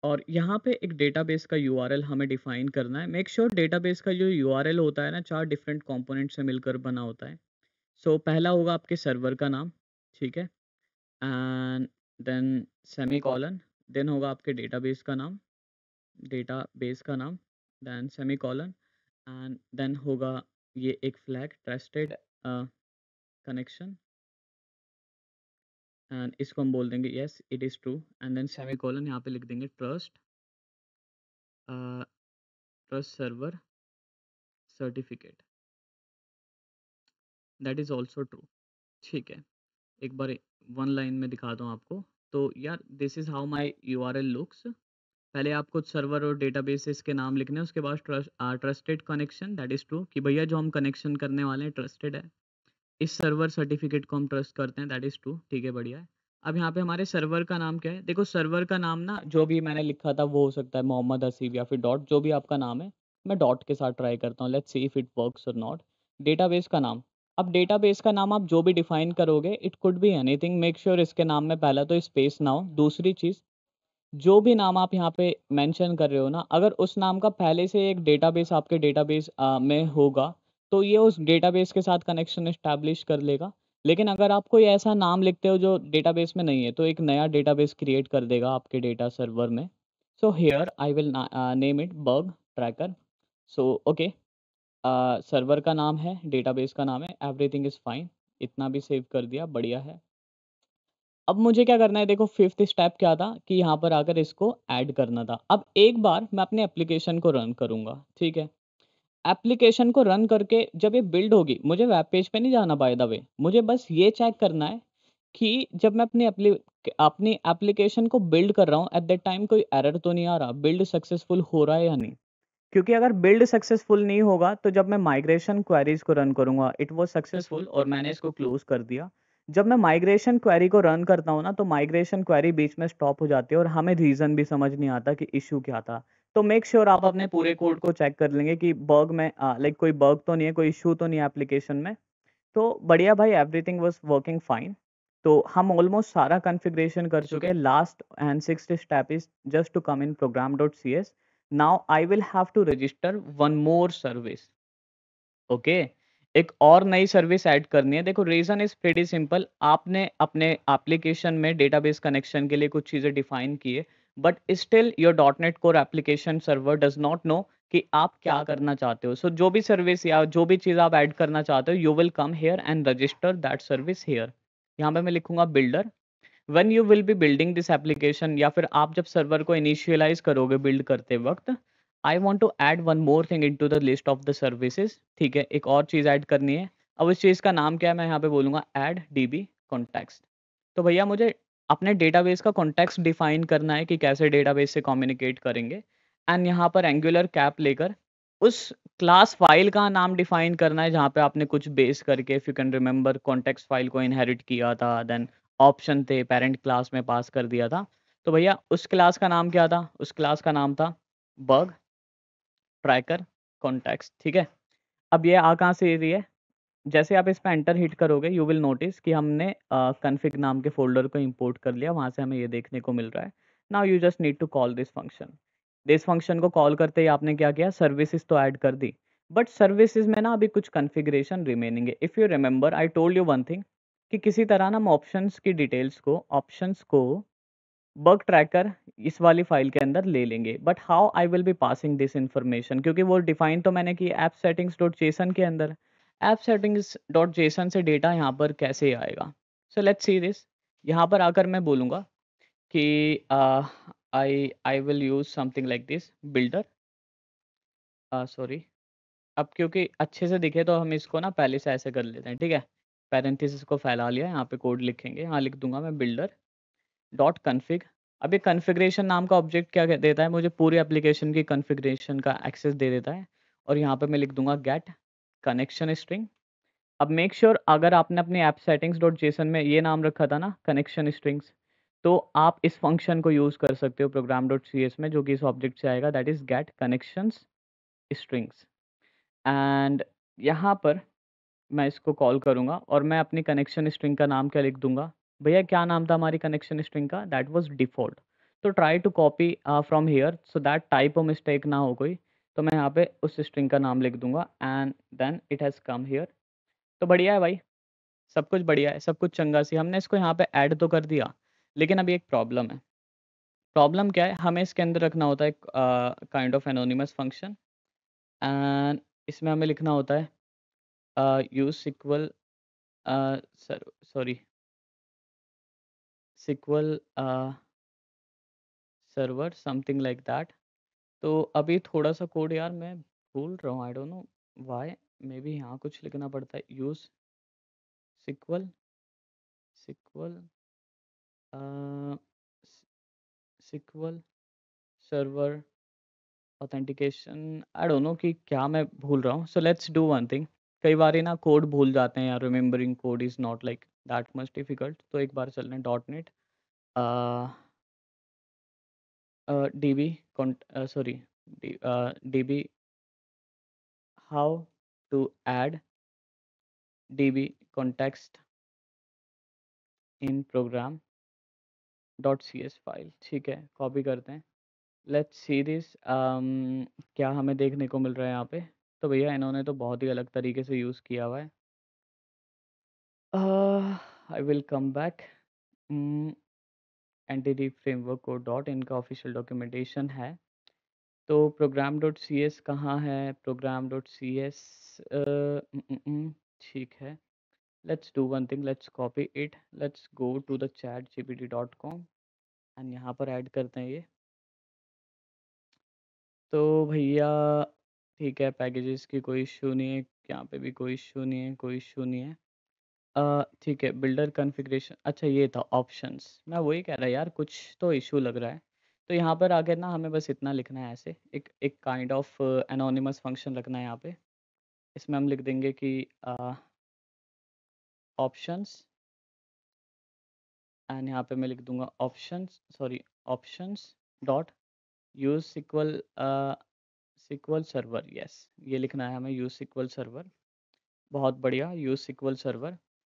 और यहाँ पे एक डेटाबेस का यूआरएल हमें डिफाइन करना है। मेक श्योर डेटाबेस का जो यूआरएल होता है ना 4 डिफरेंट कंपोनेंट से मिलकर बना होता है। सो पहला होगा आपके सर्वर का नाम, ठीक है? एंड देन सेमीकोलन, देन होगा आपके डेटाबेस का नाम, देन सेमीकोलन एंड देन होगा ये एक फ्लैग ट्रस्टेड कनेक्शन एंड इसको हम बोल देंगे yes it is true and then semicolon यहाँ पे लिख देंगे trust server certificate that is also true, ठीक है। एक बार वन लाइन में दिखाता हूँ आपको। तो यार this is how my URL looks. पहले आपको सर्वर और डेटाबेसेस के नाम लिखने हैं, उसके बाद trusted connection that is true कि भैया जो हम कनेक्शन करने वाले हैं ट्रस्टेड है। इस सर्वर सर्टिफिकेट को हम ट्रस्ट करते हैं दैट इज़ ट्रू, ठीक है, बढ़िया है। अब यहाँ पे हमारे सर्वर का नाम क्या है? देखो सर्वर का नाम ना जो भी मैंने लिखा था वो हो सकता है मोहम्मद हसीब या फिर डॉट, जो भी आपका नाम है। मैं डॉट के साथ ट्राई करता हूँ, let's see if it works और नॉट। डेटाबेस का नाम, अब डेटाबेस का नाम आप जो भी डिफाइन करोगे it could be anything, make sure इसके नाम में पहला तो स्पेस ना हो। दूसरी चीज़, जो भी नाम आप यहाँ पे मेंशन कर रहे हो ना, अगर उस नाम का पहले से एक डेटाबेस आपके डेटाबेस में होगा, तो ये उस डेटाबेस के साथ कनेक्शन एस्टैब्लिश कर लेगा। लेकिन अगर आप कोई ऐसा नाम लिखते हो जो डेटाबेस में नहीं है, तो एक नया डेटाबेस क्रिएट कर देगा आपके डेटा सर्वर में। So here I will name it bug tracker. So okay, server का नाम है, डेटाबेस का नाम है, एवरीथिंग इज़ फाइन। इतना भी सेव कर दिया, बढ़िया है। अब मुझे क्या करना है, देखो फिफ्थ स्टेप क्या था कि यहाँ पर आकर इसको ऐड करना था। अब एक बार मैं अपने एप्लीकेशन को रन करूँगा, ठीक है। एप्लीकेशन को रन करके जब ये बिल्ड होगी, मुझे वेब पेज पे नहीं जाना बाय द वे, मुझे बस ये चेक करना है कि जब मैं अपनी एप्लीकेशन को बिल्ड कर रहा हूँ एट दैट टाइम कोई एरर तो नहीं आ रहा, बिल्ड सक्सेसफुल हो रहा है या नहीं। क्योंकि अगर बिल्ड सक्सेसफुल नहीं होगा तो जब मैं माइग्रेशन क्वेरीज को रन करूंगा इट वाज सक्सेसफुल और मैंने इसको क्लोज कर दिया। जब मैं माइग्रेशन क्वेरी को रन करता हूँ ना तो माइग्रेशन क्वेरी बीच में स्टॉप हो जाती है और हमें रीजन भी समझ नहीं आता कि इशू क्या था। तो मेक श्योर आप अपने पूरे कोड को चेक कर लेंगे कि बग में लाइक कोई बग तो नहीं है, कोई इशू तो नहीं है एप्लीकेशन में। तो बढ़िया भाई, एवरीथिंग वाज वर्किंग फाइन। तो हम ऑलमोस्ट सारा कॉन्फ़िगरेशन कर चुके हैं। Last and sixth step is just to come in program.cs। Now I will have to register one more service. Okay, एक और नई सर्विस ऐड करनी है। देखो रीजन इज प्रीटी सिंपल, आपने अपने एप्लीकेशन में डेटाबेस कनेक्शन के लिए कुछ चीज़ें डिफाइन की है, but still your dot net core application server does not know कि आप क्या करना चाहते हो। सो जो भी सर्विस या जो भी चीज़ आप ऐड करना चाहते हो, you will come here and register that service here. यहाँ पे मैं लिखूंगा builder. When you will be building this application, या फिर आप जब सर्वर को इनिशियलाइज करोगे बिल्ड करते वक्त, I want to add one more thing in to the list of the services. ठीक है, एक और चीज़ ऐड करनी है। अब उस चीज़ का नाम क्या है, मैं यहाँ पे बोलूँगा ऐड डीबी कॉन्टेक्स्ट। तो भैया मुझे अपने डेटाबेस का कॉन्टेक्स्ट डिफाइन करना है कि कैसे डेटाबेस से कम्युनिकेट करेंगे। एंड यहाँ पर एंगुलर कैप लेकर उस क्लास फाइल का नाम डिफाइन करना है जहाँ पे आपने कुछ बेस करके, if you can remember, context file को इनहेरिट किया था, देन ऑप्शन थे पेरेंट क्लास में पास कर दिया था। तो भैया उस क्लास का नाम क्या था, उस क्लास का नाम था बग ट्रैकर कॉन्टेक्स्ट। ठीक है, अब ये आ कहाँ से रही है, जैसे आप इस पर एंटर हिट करोगे यू विल नोटिस कि हमने कन्फिग नाम के फोल्डर को इंपोर्ट कर लिया, वहाँ से हमें ये देखने को मिल रहा है। Now you just need to call this function. This function को कॉल करते ही आपने क्या किया, सर्विसेज तो ऐड कर दी, बट सर्विसेज में ना अभी कुछ कन्फिग्रेशन रिमेनिंग है। If you remember I told you one thing कि किसी तरह ना हम ऑप्शंस की डिटेल्स को, ऑप्शंस को बग ट्रैकर इस वाली फाइल के अंदर ले लेंगे। But how I will be passing this information, क्योंकि वो डिफाइन तो मैंने की ऐप सेटिंग्स डॉट जेसन के अंदर। ऐप सेटिंग्स डॉट जेसन से डेटा यहाँ पर कैसे आएगा। So let's see this. यहाँ पर आकर मैं बोलूँगा कि I will use something like this builder. Sorry, अब क्योंकि अच्छे से दिखे तो हम इसको ना पहले से ऐसे कर लेते हैं। ठीक है, पैरेंथेसिस को फैला लिया, यहाँ पे कोड लिखेंगे, यहाँ लिख दूंगा मैं बिल्डर डॉट कन्फिग। अब ये कन्फिग्रेशन नाम का ऑब्जेक्ट क्या देता है, मुझे पूरी एप्लीकेशन की कन्फिग्रेशन का एक्सेस दे देता है। और यहाँ पे मैं लिख दूंगा गेट कनेक्शन स्ट्रिंग। अब मेक श्योर अगर आपने अपने ऐप सेटिंग्स डॉट जेसन में ये नाम रखा था ना कनेक्शन स्ट्रिंग्स, तो आप इस फंक्शन को यूज़ कर सकते हो प्रोग्राम डॉट सी एस में, जो कि इस ऑब्जेक्ट से आएगा, that is get connections strings. And यहाँ पर मैं इसको कॉल करूँगा और मैं अपनी कनेक्शन स्ट्रिंग का नाम क्या लिख दूँगा। भैया क्या नाम था हमारी कनेक्शन स्ट्रिंग का, दैट वाज़ डिफ़ॉल्ट। तो try to copy from here so that typo mistake ना हो कोई। तो मैं यहाँ पे उस स्ट्रिंग का नाम लिख दूँगा and then it has come here. तो बढ़िया है भाई, सब कुछ बढ़िया है, सब कुछ चंगा सी। हमने इसको यहाँ पे ऐड तो कर दिया, लेकिन अभी एक प्रॉब्लम है। प्रॉब्लम क्या है, हमें इसके अंदर रखना होता है एक kind of anonymous function. And इसमें हमें लिखना होता है use SQL sir sorry SQL server something like that. तो अभी थोड़ा सा कोड यार मैं भूल रहा हूँ, I don't know why. Maybe यहाँ कुछ लिखना पड़ता है, use SQL SQL SQL server authentication, I don't know कि क्या मैं भूल रहा हूँ। So let's do one thing, कई बार ही ना कोड भूल जाते हैं यार, remembering code is not like that much difficult. तो एक बार चल रहे हैं dot net db sorry db how to add db context in program dot C S file. ठीक है, कॉपी करते हैं। Let's see this. क्या हमें देखने को मिल रहा है यहाँ पे, तो भैया इन्होंने तो बहुत ही अलग तरीके से यूज़ किया हुआ है। आई will come back. Entity framework code dot इनका ऑफिशियल डॉक्यूमेंटेशन है। तो प्रोग्राम डॉट सी एस कहाँ है, प्रोग्राम डॉट सी एस ठीक है। Let's do one thing, let's copy it, let's go to the chat gpt.com and यहाँ पर add करते हैं ये। तो भैया ठीक है, पैकेजेस की कोई इशू नहीं है, यहाँ पे भी कोई इशू नहीं है, कोई इशू नहीं है। ठीक है, बिल्डर कॉन्फ़िगरेशन, अच्छा ये था ऑप्शंस। मैं वही कह रहा यार, कुछ तो इशू लग रहा है। तो यहाँ पर आकर ना हमें बस इतना लिखना है ऐसे, एक एक काइंड ऑफ एनोनिमस फंक्शन रखना है यहाँ पे। इसमें हम लिख देंगे कि ऑप्शंस, एंड यहाँ पे मैं लिख दूंगा options dot use SQL server. Yes, ये लिखना है हमें, यूज सिक्वल सर्वर। बहुत बढ़िया, यूज सिक्वल सर्वर।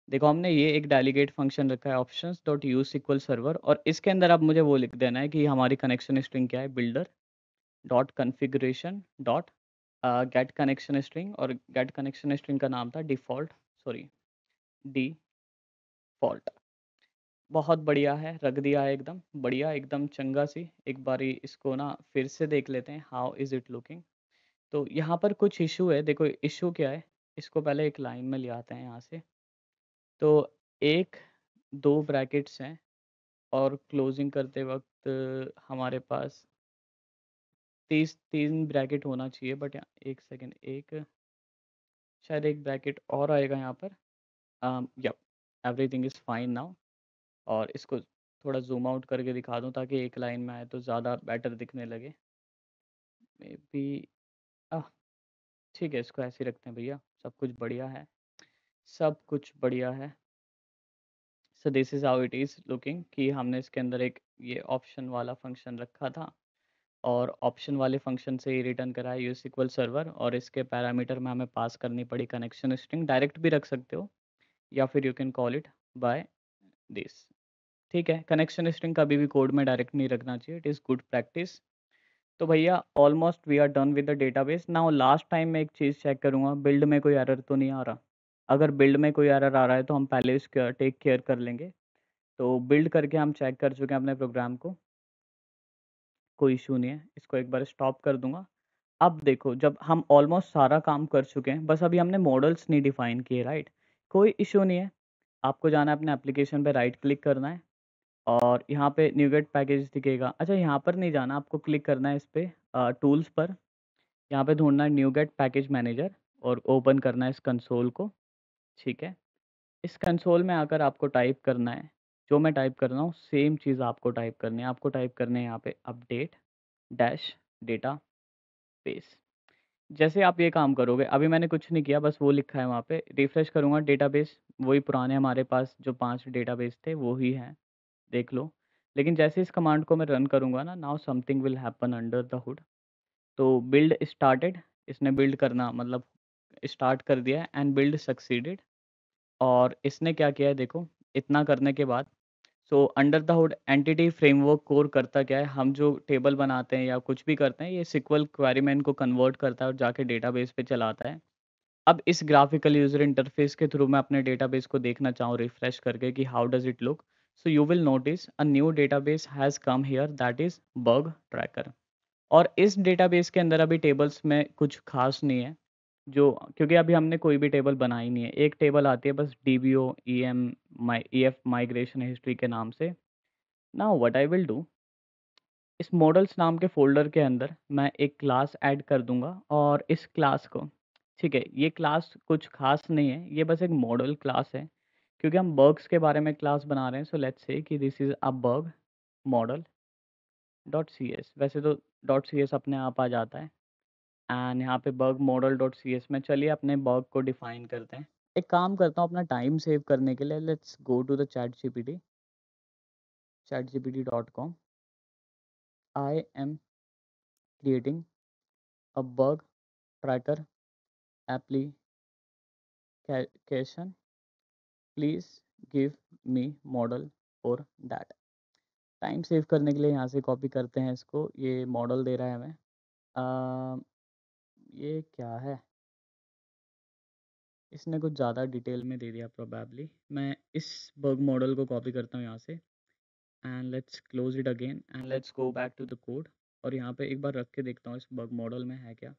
देखो हमने ये एक डेलीगेट फंक्शन रखा है options dot use SQL server, और इसके अंदर अब मुझे वो लिख देना है कि हमारी कनेक्शन स्ट्रिंग क्या है, builder dot configuration dot get connection string, और गेट कनेक्शन स्ट्रिंग का नाम था डिफ़ॉल्ट, सॉरी डिफ़ॉल्ट। बहुत बढ़िया है, रख दिया है एकदम बढ़िया, एकदम चंगा सी। एक बारी इसको ना फिर से देख लेते हैं, हाउ इज़ इट लुकिंग। तो यहाँ पर कुछ इशू है, देखो इशू क्या है, इसको पहले एक लाइन में ले आते हैं यहाँ से। तो एक दो ब्रैकेट्स हैं और क्लोजिंग करते वक्त हमारे पास 3 ब्रैकेट होना चाहिए, बट एक सेकेंड, एक शायद एक ब्रैकेट और आएगा यहाँ पर। Yup, everything is fine now. और इसको थोड़ा ज़ूम आउट करके दिखा दूँ ताकि एक लाइन में आए तो ज़्यादा बेटर दिखने लगे। मे बी ठीक है, इसको ऐसे ही रखते हैं भैया, सब कुछ बढ़िया है, सब कुछ बढ़िया है। So this is how it is looking, कि हमने इसके अंदर एक ये ऑप्शन वाला फंक्शन रखा था, और ऑप्शन वाले फंक्शन से ही रिटर्न करा है यूज सिक्वल सर्वर, और इसके पैरामीटर में हमें पास करनी पड़ी कनेक्शन स्ट्रिंग। डायरेक्ट भी रख सकते हो या फिर you can call it by this. ठीक है, कनेक्शन स्ट्रिंग कभी भी कोड में डायरेक्ट नहीं रखना चाहिए, इट इज़ गुड प्रैक्टिस। तो भैया almost we are done with the database now. Last time मैं एक चीज़ चेक करूँगा, बिल्ड में कोई एरर तो नहीं आ रहा। अगर बिल्ड में कोई एरर आ रहा है तो हम पहले इसका टेक केयर कर लेंगे। तो बिल्ड करके हम चेक कर चुके हैं अपने प्रोग्राम को, कोई इशू नहीं है। इसको एक बार स्टॉप कर दूंगा। अब देखो, जब हम ऑलमोस्ट सारा काम कर चुके हैं, बस अभी हमने मॉडल्स नहीं डिफाइन किए, राइट। कोई इशू नहीं है, आपको जाना है अपने एप्लीकेशन पे, राइट क्लिक करना है और यहाँ पे न्यूगेट पैकेज दिखेगा। अच्छा, यहाँ पर नहीं जाना, आपको क्लिक करना है इस पे टूल्स पर, यहाँ पे ढूंढना है न्यूगेट पैकेज मैनेजर और ओपन करना है इस कंसोल को। ठीक है, इस कंसोल में आकर आपको टाइप करना है, जो मैं टाइप कर रहा हूँ सेम चीज़ आपको टाइप करनी है। आपको टाइप करने है यहाँ पे अपडेट डैश डेटा बेस। जैसे आप ये काम करोगे, अभी मैंने कुछ नहीं किया, बस वो लिखा है वहाँ पे। रिफ्रेश करूँगा डेटाबेस, वही पुराने हमारे पास जो 5 डेटाबेस थे वो ही हैं, देख लो। लेकिन जैसे इस कमांड को मैं रन करूँगा ना, now something will happen under the hood. तो बिल्ड स्टार्टेड, इसने बिल्ड करना मतलब स्टार्ट कर दिया है, एंड बिल्ड सक्सीडेड। और इसने क्या किया है देखो, इतना करने के बाद, so under the hood entity framework core करता क्या है, हम जो टेबल बनाते हैं या कुछ भी करते हैं, ये सिक्वल क्वेरी में इनको कन्वर्ट करता है और जाके डेटाबेस पे चलाता है। अब इस ग्राफिकल यूजर इंटरफेस के थ्रू मैं अपने डेटाबेस को देखना चाहूँ रिफ्रेश करके कि how does it look. So you will notice a new database has come here, that is bug tracker. और इस डेटाबेस के अंदर अभी टेबल्स में कुछ खास नहीं है, जो क्योंकि अभी हमने कोई भी टेबल बनाई नहीं है। एक टेबल आती है बस डीबीओ ईएफ माइग्रेशन हिस्ट्री के नाम से। Now what I will do, इस मॉडल्स नाम के फ़ोल्डर के अंदर मैं एक क्लास ऐड कर दूँगा, और इस क्लास को, ठीक है, ये क्लास कुछ ख़ास नहीं है, ये बस एक मॉडल क्लास है, क्योंकि हम बग्स के बारे में क्लास बना रहे हैं। सो लेट्स से कि this is a bug model dot C S. वैसे तो डॉट सी एस अपने आप आ जाता है, एंड यहाँ पे bug model dot C S में चलिए अपने बग को डिफ़ाइन करते हैं। एक काम करता हूँ, अपना टाइम सेव करने के लिए let's go to the chatgpt.com। I am creating a bug tracker application, please give me model for that. Time save करने के लिए यहाँ से कॉपी करते हैं इसको, ये मॉडल दे रहा है हमें। ये क्या है, इसने कुछ ज़्यादा डिटेल में दे दिया प्रोबेबली। मैं इस बग मॉडल को कॉपी करता हूँ यहाँ से, and let's close it again and let's go back to the code. और यहाँ पे एक बार रख के देखता हूँ इस बग मॉडल में है क्या।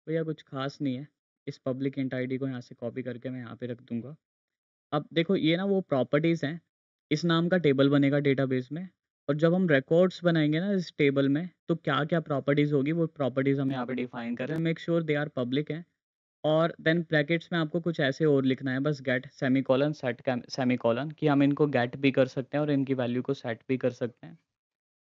भैया कुछ खास नहीं है। इस पब्लिक इंट आईडी को यहाँ से कॉपी करके मैं यहाँ पे रख दूँगा। अब देखो, ये ना वो प्रॉपर्टीज़ हैं, इस नाम का टेबल बनेगा डेटाबेस में, और जब हम रिकॉर्ड्स बनाएंगे ना इस टेबल में, तो क्या क्या प्रॉपर्टीज़ होगी, वो प्रॉपर्टीज़ हम यहाँ पे डिफाइन कर रहे हैं। Make sure they are public हैं। और देन ब्रैकेट्स में आपको कुछ ऐसे और लिखना है, बस गेट सेमीकोलन सेट सेमीकोलन, कि हम इनको गेट भी कर सकते हैं और इनकी वैल्यू को सेट भी कर सकते हैं।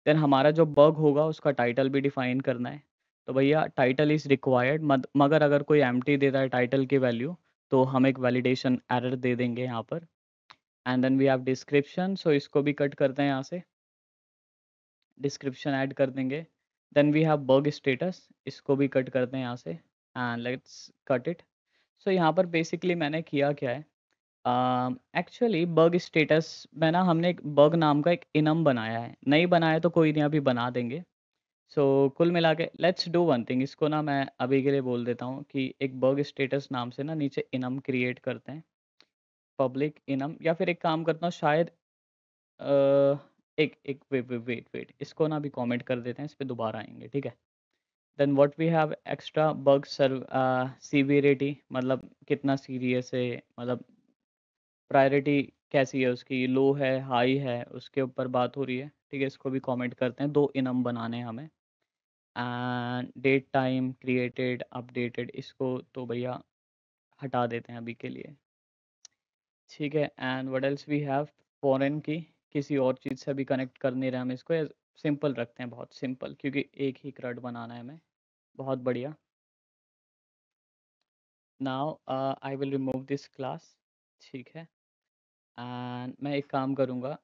देन हमारा जो बग होगा उसका टाइटल भी डिफाइन करना है। तो भैया टाइटल इज़ रिक्वायर्ड मगर अगर कोई एम्प्टी देता है टाइटल की वैल्यू तो हम एक वैलिडेशन एरर दे देंगे यहाँ पर। And then we have description, so इसको भी कट करते हैं यहाँ से, डिस्क्रिप्शन ऐड कर देंगे। Then we have bug status, इसको भी कट करते हैं यहाँ से and let's cut it. So यहाँ पर बेसिकली मैंने किया क्या है, एक्चुअली बग स्टेटस में ना हमने एक बग नाम का एक इनम बनाया है, नहीं बनाया तो कोई नहीं, अभी बना देंगे। सो कुल मिला के लेट्स डू वन थिंग, इसको ना मैं अभी के लिए बोल देता हूँ कि एक बग स्टेटस नाम से ना नीचे इनम क्रिएट करते हैं, पब्लिक इनम, या फिर एक काम करता हूँ शायद अ, एक एक वेट इसको ना अभी कमेंट कर देते हैं, इस पे दोबारा आएंगे, ठीक है। Then what we have extra bug serve severity, मतलब कितना सीरियस है, मतलब प्रायोरिटी कैसी है उसकी, लो है हाई है, उसके ऊपर बात हो रही है, ठीक है। इसको भी कमेंट करते हैं, 2 इनम बनाने हैं हमें। And date time created updated, इसको तो भैया हटा देते हैं अभी के लिए, ठीक है। And what else we have, foreign key किसी और चीज़ से भी कनेक्ट कर नहीं रहे हम इसको, सिंपल रखते हैं, बहुत सिंपल, क्योंकि एक ही क्रड बनाना है हमें। बहुत बढ़िया। Now I will remove this class, ठीक है। एंड मैं एक काम करूँगा,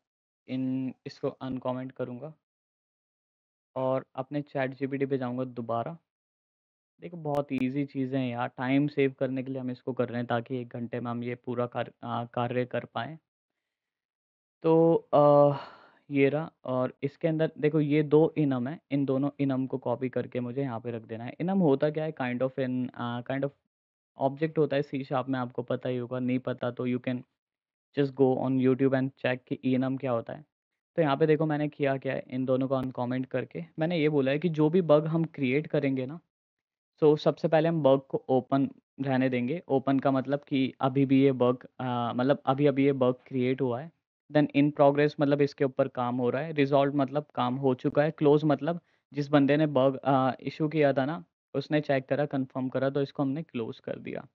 इन इसको अनकमेंट करूँगा और अपने चैट जीपीटी पे जाऊँगा दोबारा। देखो बहुत इजी चीज़ें हैं यार, टाइम सेव करने के लिए हम इसको कर रहे हैं ताकि 1 घंटे में हम ये पूरा कार्य कर पाएँ। तो ये रहा, और इसके अंदर देखो ये 2 इनम है, इन दोनों इनम को कॉपी करके मुझे यहाँ पे रख देना है। इनम होता क्या है, काइंड ऑफ ऑब्जेक्ट होता है सी शार्प में, आपको पता ही होगा, नहीं पता तो you can just go on YouTube and check कि इनम क्या होता है। तो यहाँ पे देखो मैंने किया क्या है, इन दोनों को अनकमेंट करके मैंने ये बोला है कि जो भी बग हम क्रिएट करेंगे ना, सो सबसे पहले हम बग को ओपन रहने देंगे। ओपन का मतलब कि अभी भी ये बग मतलब अभी-अभी ये बग क्रिएट हुआ है। देन इन प्रोग्रेस मतलब इसके ऊपर काम हो रहा है। रिज़ॉल्व्ड मतलब काम हो चुका है। क्लोज़ मतलब जिस बंदे ने बग इश्यू किया था ना, उसने चेक करा, कन्फर्म करा, तो इसको हमने क्लोज़ कर दिया।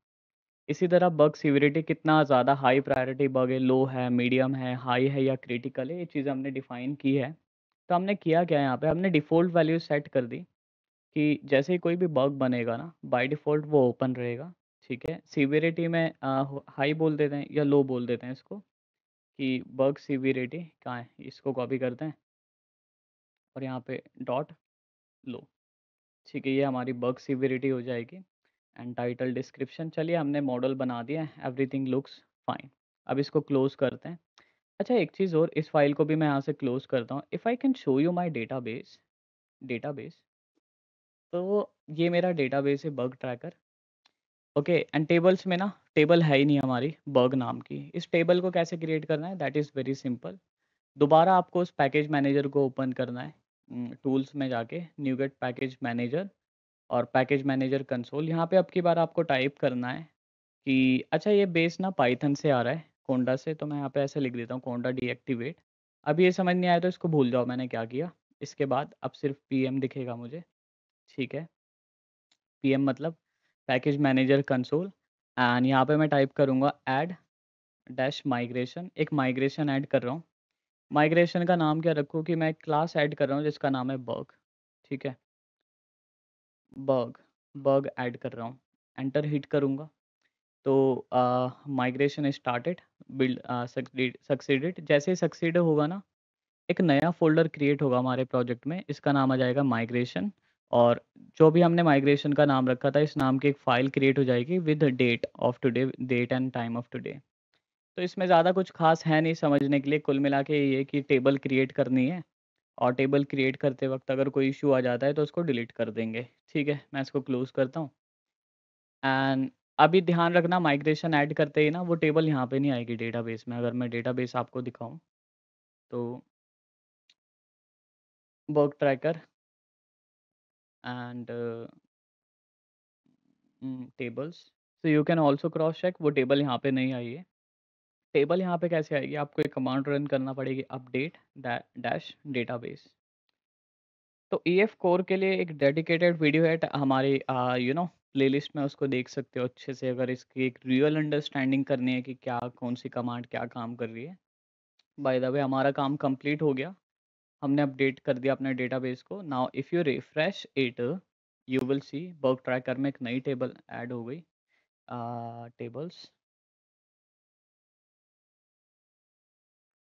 इसी तरह बग सीवियरिटी कितना ज़्यादा हाई प्रायोरिटी बग है, लो है, मीडियम है, हाई है या क्रिटिकल है, ये चीज़ें हमने डिफ़ाइन की है। तो हमने किया क्या है यहाँ पे, हमने डिफ़ॉल्ट वैल्यू सेट कर दी कि जैसे ही कोई भी बग बनेगा ना, बाय डिफ़ॉल्ट वो ओपन रहेगा, ठीक है। सीवियरिटी में हाई बोल देते हैं या लो बोल देते हैं इसको, कि बग सीवियरिटी कहाँ है, इसको कॉपी करते हैं और यहाँ पे डॉट लो, ठीक है। ये हमारी बग सीवियरिटी हो जाएगी। एंड टाइटल डिस्क्रिप्शन, चलिए हमने मॉडल बना दिया है, एवरीथिंग लुक्स फाइन। अब इसको क्लोज़ करते हैं। अच्छा एक चीज़ और, इस फाइल को भी मैं यहाँ से क्लोज़ करता हूँ। If I can show you my database, तो ये मेरा डेटाबेस है bug tracker. Okay, and tables में ना टेबल है ही नहीं हमारी बग नाम की। इस टेबल को कैसे क्रिएट करना है, दैट इज़ वेरी सिंपल। दोबारा आपको उस पैकेज मैनेजर को ओपन करना है, टूल्स में जाके न्यूगेट पैकेज मैनेजर और पैकेज मैनेजर कंसोल। यहाँ पे अब की बार आपको टाइप करना है कि अच्छा ये बेस ना पाइथन से आ रहा है, कोंडा से, तो मैं यहाँ पे ऐसे लिख देता हूँ, कोंडा डीएक्टिवेट। अब ये समझ नहीं आया तो इसको भूल जाओ मैंने क्या किया। इसके बाद अब सिर्फ पीएम दिखेगा मुझे, ठीक है। पीएम मतलब पैकेज मैनेजर कंसोल। एंड यहाँ पे मैं टाइप करूँगा ऐड डैश माइग्रेशन, एक माइग्रेशन ऐड कर रहा हूँ। माइग्रेशन का नाम क्या रखूँ कि मैं एक क्लास ऐड कर रहा हूँ जिसका नाम है बग, ठीक है। बग बग ऐड कर रहा हूँ, एंटर हिट करूँगा तो माइग्रेशन स्टार्टेड, बिल्ड सक्सीडेड। जैसे ही सक्सीड होगा ना, एक नया फ़ोल्डर क्रिएट होगा हमारे प्रोजेक्ट में, इसका नाम आ जाएगा माइग्रेशन। और जो भी हमने माइग्रेशन का नाम रखा था, इस नाम की एक फ़ाइल क्रिएट हो जाएगी with date of today, date and time of today. तो इसमें ज़्यादा कुछ ख़ास है नहीं समझने के लिए, कुल मिला के ये कि टेबल क्रिएट करनी है और टेबल क्रिएट करते वक़्त अगर कोई इश्यू आ जाता है तो उसको डिलीट कर देंगे, ठीक है। मैं इसको क्लोज़ करता हूँ। एंड अभी ध्यान रखना, माइग्रेशन ऐड करते ही ना वो टेबल यहाँ पे नहीं आएगी डेटाबेस में। अगर मैं डेटाबेस आपको दिखाऊँ तो work tracker and tables, so you can also cross check, वो टेबल यहाँ पे नहीं आई है। टेबल यहाँ पे कैसे आएगी, आपको एक कमांड रन करना पड़ेगी, अपडेट डैश डेटाबेस। तो ईएफ कोर के लिए एक डेडिकेटेड वीडियो है हमारी प्लेलिस्ट में, उसको देख सकते हो अच्छे से, अगर इसकी एक रियल अंडरस्टैंडिंग करनी है कि क्या कौन सी कमांड क्या काम कर रही है। बाय द वे हमारा काम कंप्लीट हो गया। हमने अपडेट कर दिया अपने डेटाबेस को। Now if you refresh it, you will see work tracker में एक नई टेबल ऐड हो गई। Tables,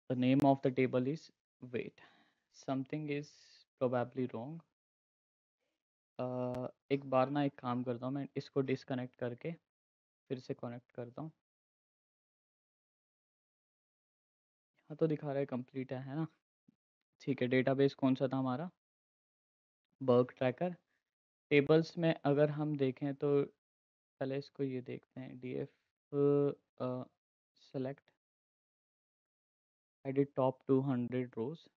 the name of the table is, wait, something is probably wrong. एक बार ना एक काम करता हूँ, मैं इसको डिसकनेक्ट करके फिर से कनेक्ट करता हूँ। हाँ, तो दिखा रहा है कंप्लीट है ना? ठीक है, डेटाबेस कौन सा था हमारा? Work tracker. टेबल्स में अगर हम देखें तो पहले इसको ये देखते हैं, df select edit top 200 rows.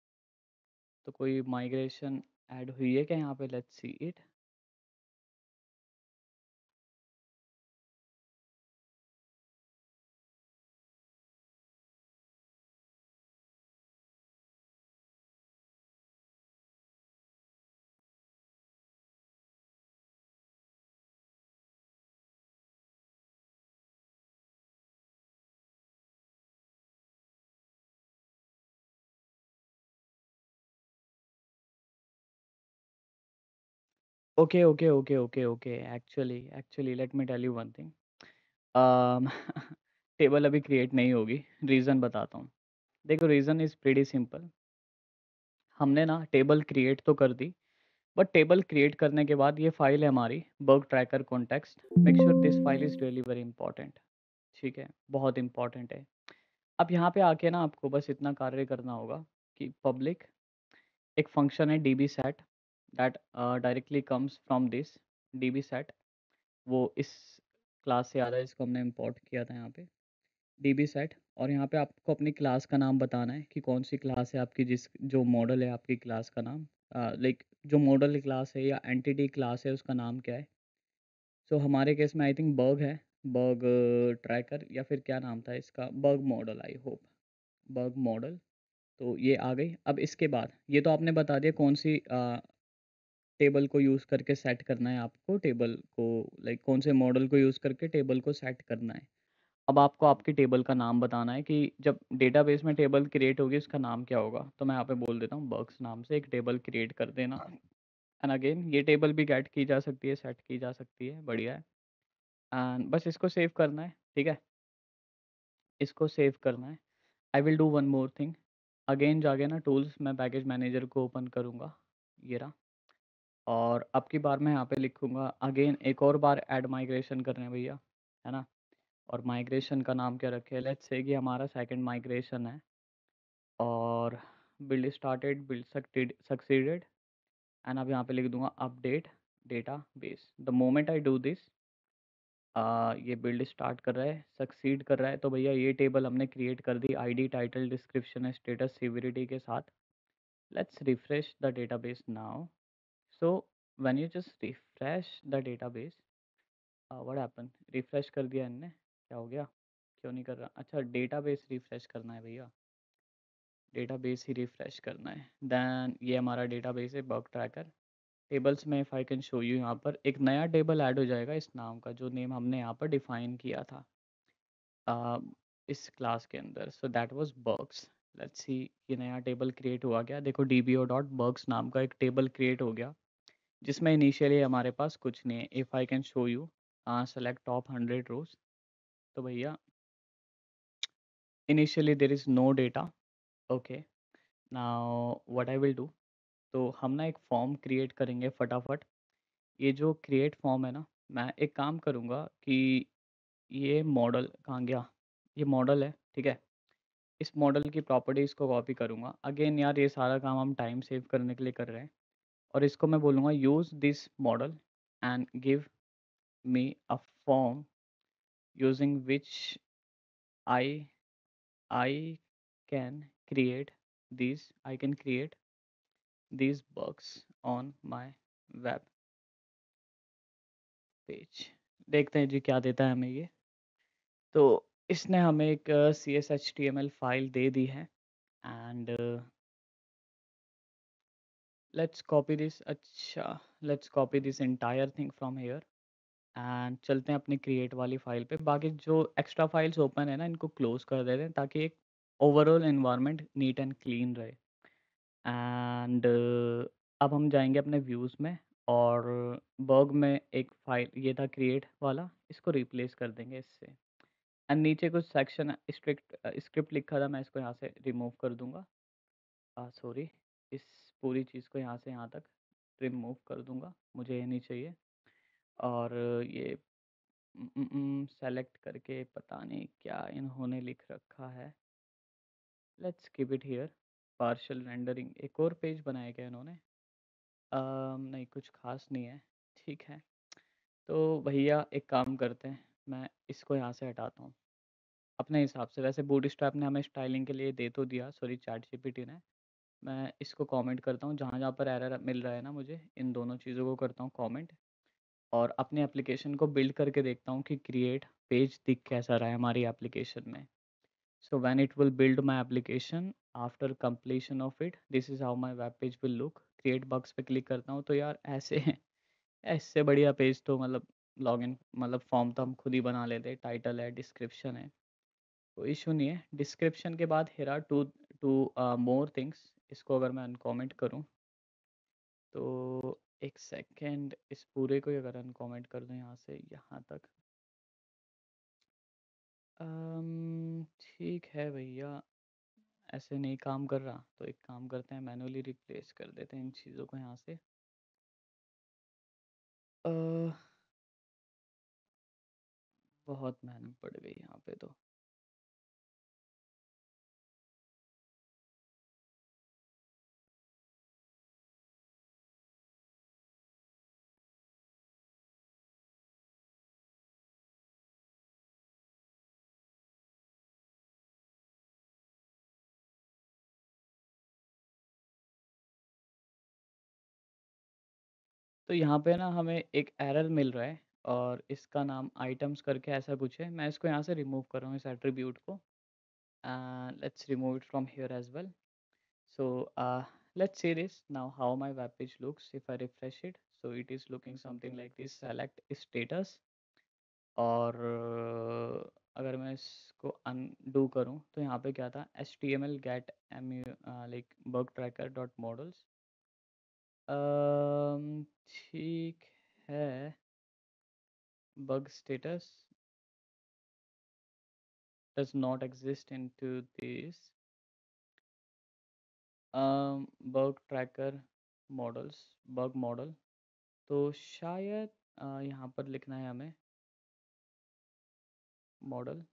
तो कोई माइग्रेशन ऐड हुई है क्या यहाँ पे? Let's see it. Okay okay okay okay okay, actually actually let me tell you one thing. Table अभी क्रिएट नहीं होगी, रीज़न बताता हूँ। देखो, रीज़न इज़ प्रीटी सिंपल। हमने ना टेबल क्रिएट तो कर दी, बट टेबल क्रिएट करने के बाद ये फाइल है हमारी work tracker context. Make sure this file is really very important. ठीक है, बहुत इंपॉर्टेंट है। अब यहाँ पे आके ना आपको बस इतना कार्य करना होगा कि पब्लिक एक फंक्शन है dB set, that directly comes from this dB set. वो इस क्लास से आ रहा है, इसको हमने इंपोर्ट किया था यहाँ पे, डीबी सेट। और यहाँ पे आपको अपनी क्लास का नाम बताना है कि कौन सी क्लास है आपकी, जिस जो मॉडल है आपकी क्लास का नाम, लाइक जो मॉडल क्लास है या एंटिटी क्लास है उसका नाम क्या है। सो हमारे केस में आई थिंक बग है, बग ट्रैकर, या फिर क्या नाम था इसका, bug model, I hope bug model. तो ये आ गई। अब इसके बाद ये तो आपने बता दिया कौन सी टेबल को यूज़ करके सेट करना है आपको, टेबल को लाइक कौन से मॉडल को यूज़ करके टेबल को सेट करना है। अब आपको आपकी टेबल का नाम बताना है कि जब डेटाबेस में टेबल क्रिएट होगी उसका नाम क्या होगा। तो मैं यहाँ पे बोल देता हूँ बग्स नाम से एक टेबल क्रिएट कर देना। एंड अगेन ये टेबल भी गेट की जा सकती है, सेट की जा सकती है, बढ़िया है। एंड बस इसको सेव करना है, ठीक है, इसको सेव करना है। आई will do one more thing. Again जाके ना टूल्स में पैकेज मैनेजर को ओपन करूँगा, ये रहा। और अब की बार मैं यहाँ पे लिखूँगा अगेन एक और बार ऐड माइग्रेशन करने हैं भैया, है ना। और माइग्रेशन का नाम क्या रखे? लेट्स से कि हमारा सेकंड माइग्रेशन है। और build started, build succeeded. And अब यहाँ पे लिख दूंगा update data base. The moment I do this, ये बिल्ड स्टार्ट कर रहा है, सक्सीड कर रहा है, तो भैया ये टेबल हमने क्रिएट कर दी आईडी, टाइटल, डिस्क्रिप्शन, स्टेटस, सीविरिटी के साथ। Let's refresh the database now. So when you just refresh the database, what happen? Refresh कर दिया इनने, क्या हो गया? क्यों नहीं कर रहा? अच्छा, डेटाबेस रिफ्रेश करना है भैया, डेटाबेस ही रिफ्रेश करना है। देन ये हमारा डेटाबेस है वर्क ट्रैकर। टेबल्स में if I can show you, यहाँ पर एक नया टेबल ऐड हो जाएगा इस नाम का, जो नेम हमने यहाँ पर डिफाइन किया था अ, इस क्लास के अंदर। So that was bugs. Let's see ये नया टेबल क्रिएट हुआ क्या। देखो dbo डॉट बग्स नाम का एक टेबल क्रिएट हो गया, जिसमें इनिशियली हमारे पास कुछ नहीं है। If I can show you, select top 100 rows, तो भैया initially there is no data. Okay, now what I will do, तो हम ना एक फॉर्म क्रिएट करेंगे फटाफट। ये जो क्रिएट फॉर्म है ना, मैं एक काम करूँगा कि ये मॉडल कहाँ गया, ये मॉडल है, ठीक है। इस मॉडल की प्रॉपर्टीज़ को कॉपी करूँगा। अगेन यार ये सारा काम हम टाइम सेव करने के लिए कर रहे हैं। और इसको मैं बोलूँगा use this model and give me a form using which I I can create these bugs on my web page. देखते हैं जी क्या देता है हमें ये। तो इसने हमें एक CSHTML फाइल दे दी है। एंड लेट्स कॉपी दिस, अच्छा let's copy this entire thing from here and चलते हैं अपनी क्रिएट वाली फाइल पे। बाकी जो एक्स्ट्रा फाइल्स ओपन है ना, इनको क्लोज कर देते हैं ताकि एक overall environment neat and clean रहे। एंड अब हम जाएँगे अपने व्यूज़ में और बर्ग में एक फ़ाइल ये था क्रिएट वाला, इसको रिप्लेस कर देंगे इससे। एंड नीचे कुछ सेक्शन स्क्रिप्ट लिखा था, मैं इसको यहाँ से रिमूव कर दूँगा। सॉरी, इस पूरी चीज़ को यहाँ से यहाँ तक रिमूव कर दूँगा, मुझे ये नहीं चाहिए। और ये सेलेक्ट करके पता नहीं क्या इन्होंने लिख रखा है। Let's keep it here. Partial rendering, एक और पेज बनाया क्या इन्होंने? नहीं, कुछ ख़ास नहीं है, ठीक है। तो भैया एक काम करते हैं, मैं इसको यहाँ से हटाता हूँ अपने हिसाब से। वैसे बूटस्ट्रैप ने हमें स्टाइलिंग के लिए दे तो दिया, सॉरी चैटजीपीटी ने। मैं इसको कमेंट करता हूँ, जहाँ-जहाँ पर एरर मिल रहा है ना मुझे, इन दोनों चीज़ों को करता हूँ कमेंट और अपने एप्लीकेशन को बिल्ड करके देखता हूँ कि क्रिएट पेज दिख कैसा रहा है हमारी एप्लीकेशन में। So when it will build my application after completion of it, this is how my web page will look. Create bugs पे क्लिक करता हूँ तो यार ऐसे इससे बढ़िया पेज तो मतलब लॉगिन मतलब फॉर्म तो हम खुद ही बना लेते हैं। टाइटल है, डिस्क्रिप्शन है, कोई इशू नहीं है। डिस्क्रिप्शन के बाद here are two two more things. इसको अगर मैं अनकमेंट करूँ तो एक सेकेंड, इस पूरे को ही अगर अनकमेंट कर दूँ यहाँ से यहाँ तक, ठीक है भैया, ऐसे नहीं काम कर रहा तो एक काम करते हैं, मैनुअली रिप्लेस कर देते हैं इन चीज़ों को यहाँ से। अ, बहुत मेहनत पड़ गई यहाँ पे तो। तो यहाँ पे ना हमें एक एरर मिल रहा है और इसका नाम आइटम्स करके ऐसा कुछ है। मैं इसको यहाँ से रिमूव कर रहा हूँ इस एट्रीब्यूट को। Let's remove it from here as well. So let's see this now how my web page looks if I refresh it. So it is looking something like this, select status। और अगर मैं इसको undo करूँ तो यहाँ पे क्या था, HTML get like bug tracker dot models। ठीक है, bug status does not exist into this bug tracker models, bug model। तो शायद यहाँ पर लिखना है हमें मॉडल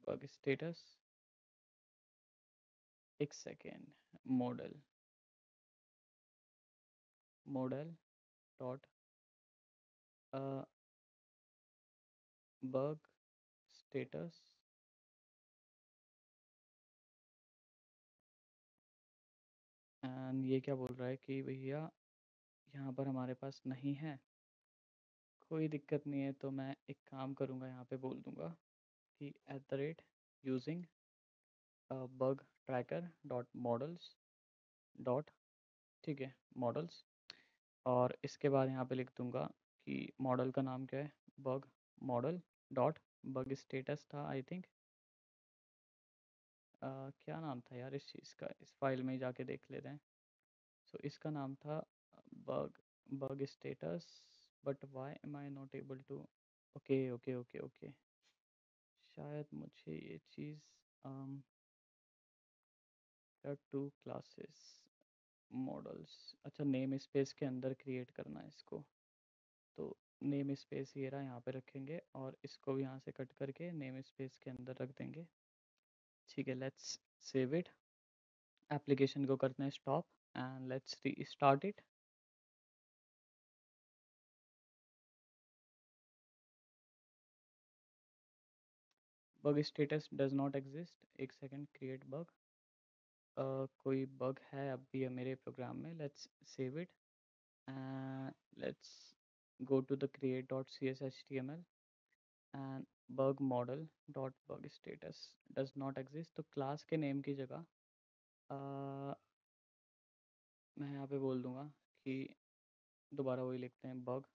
बग स्टेटस। एक second, model model dot bug status. And ये क्या बोल रहा है कि भैया यहाँ पर हमारे पास नहीं है। कोई दिक्कत नहीं है, तो मैं एक काम करूँगा, यहाँ पे बोल दूँगा कि @using bug tracker dot models dot, ठीक है, मॉडल्स। और इसके बाद यहाँ पे लिख दूँगा कि मॉडल का नाम क्या है, bug model dot bug status था आई थिंक। क्या नाम था यार इस चीज़ का, इस फाइल में ही जाके देख लेते हैं। सो इसका नाम था bug bug status, but why am I not able to, okay okay okay okay, शायद मुझे ये चीज़ टू क्लासेस मॉडल्स, अच्छा नेम स्पेस के अंदर क्रिएट करना है इसको। तो नेम स्पेस ये रहा, यहाँ पे रखेंगे और इसको भी यहाँ से कट करके नेम स्पेस के अंदर रख देंगे। ठीक है, लेट्स सेव इट। एप्लीकेशन को करते हैं stop and let's restart it. Bug status does not exist, एक सेकेंड, क्रिएट बग। कोई बग है अब भी है मेरे प्रोग्राम में। Let's save it and let's go to the create.cshtml and bug model dot bug status does not exist. तो class के नेम की जगह मैं यहाँ पे बोल दूँगा कि दोबारा वही लिखते हैं, bug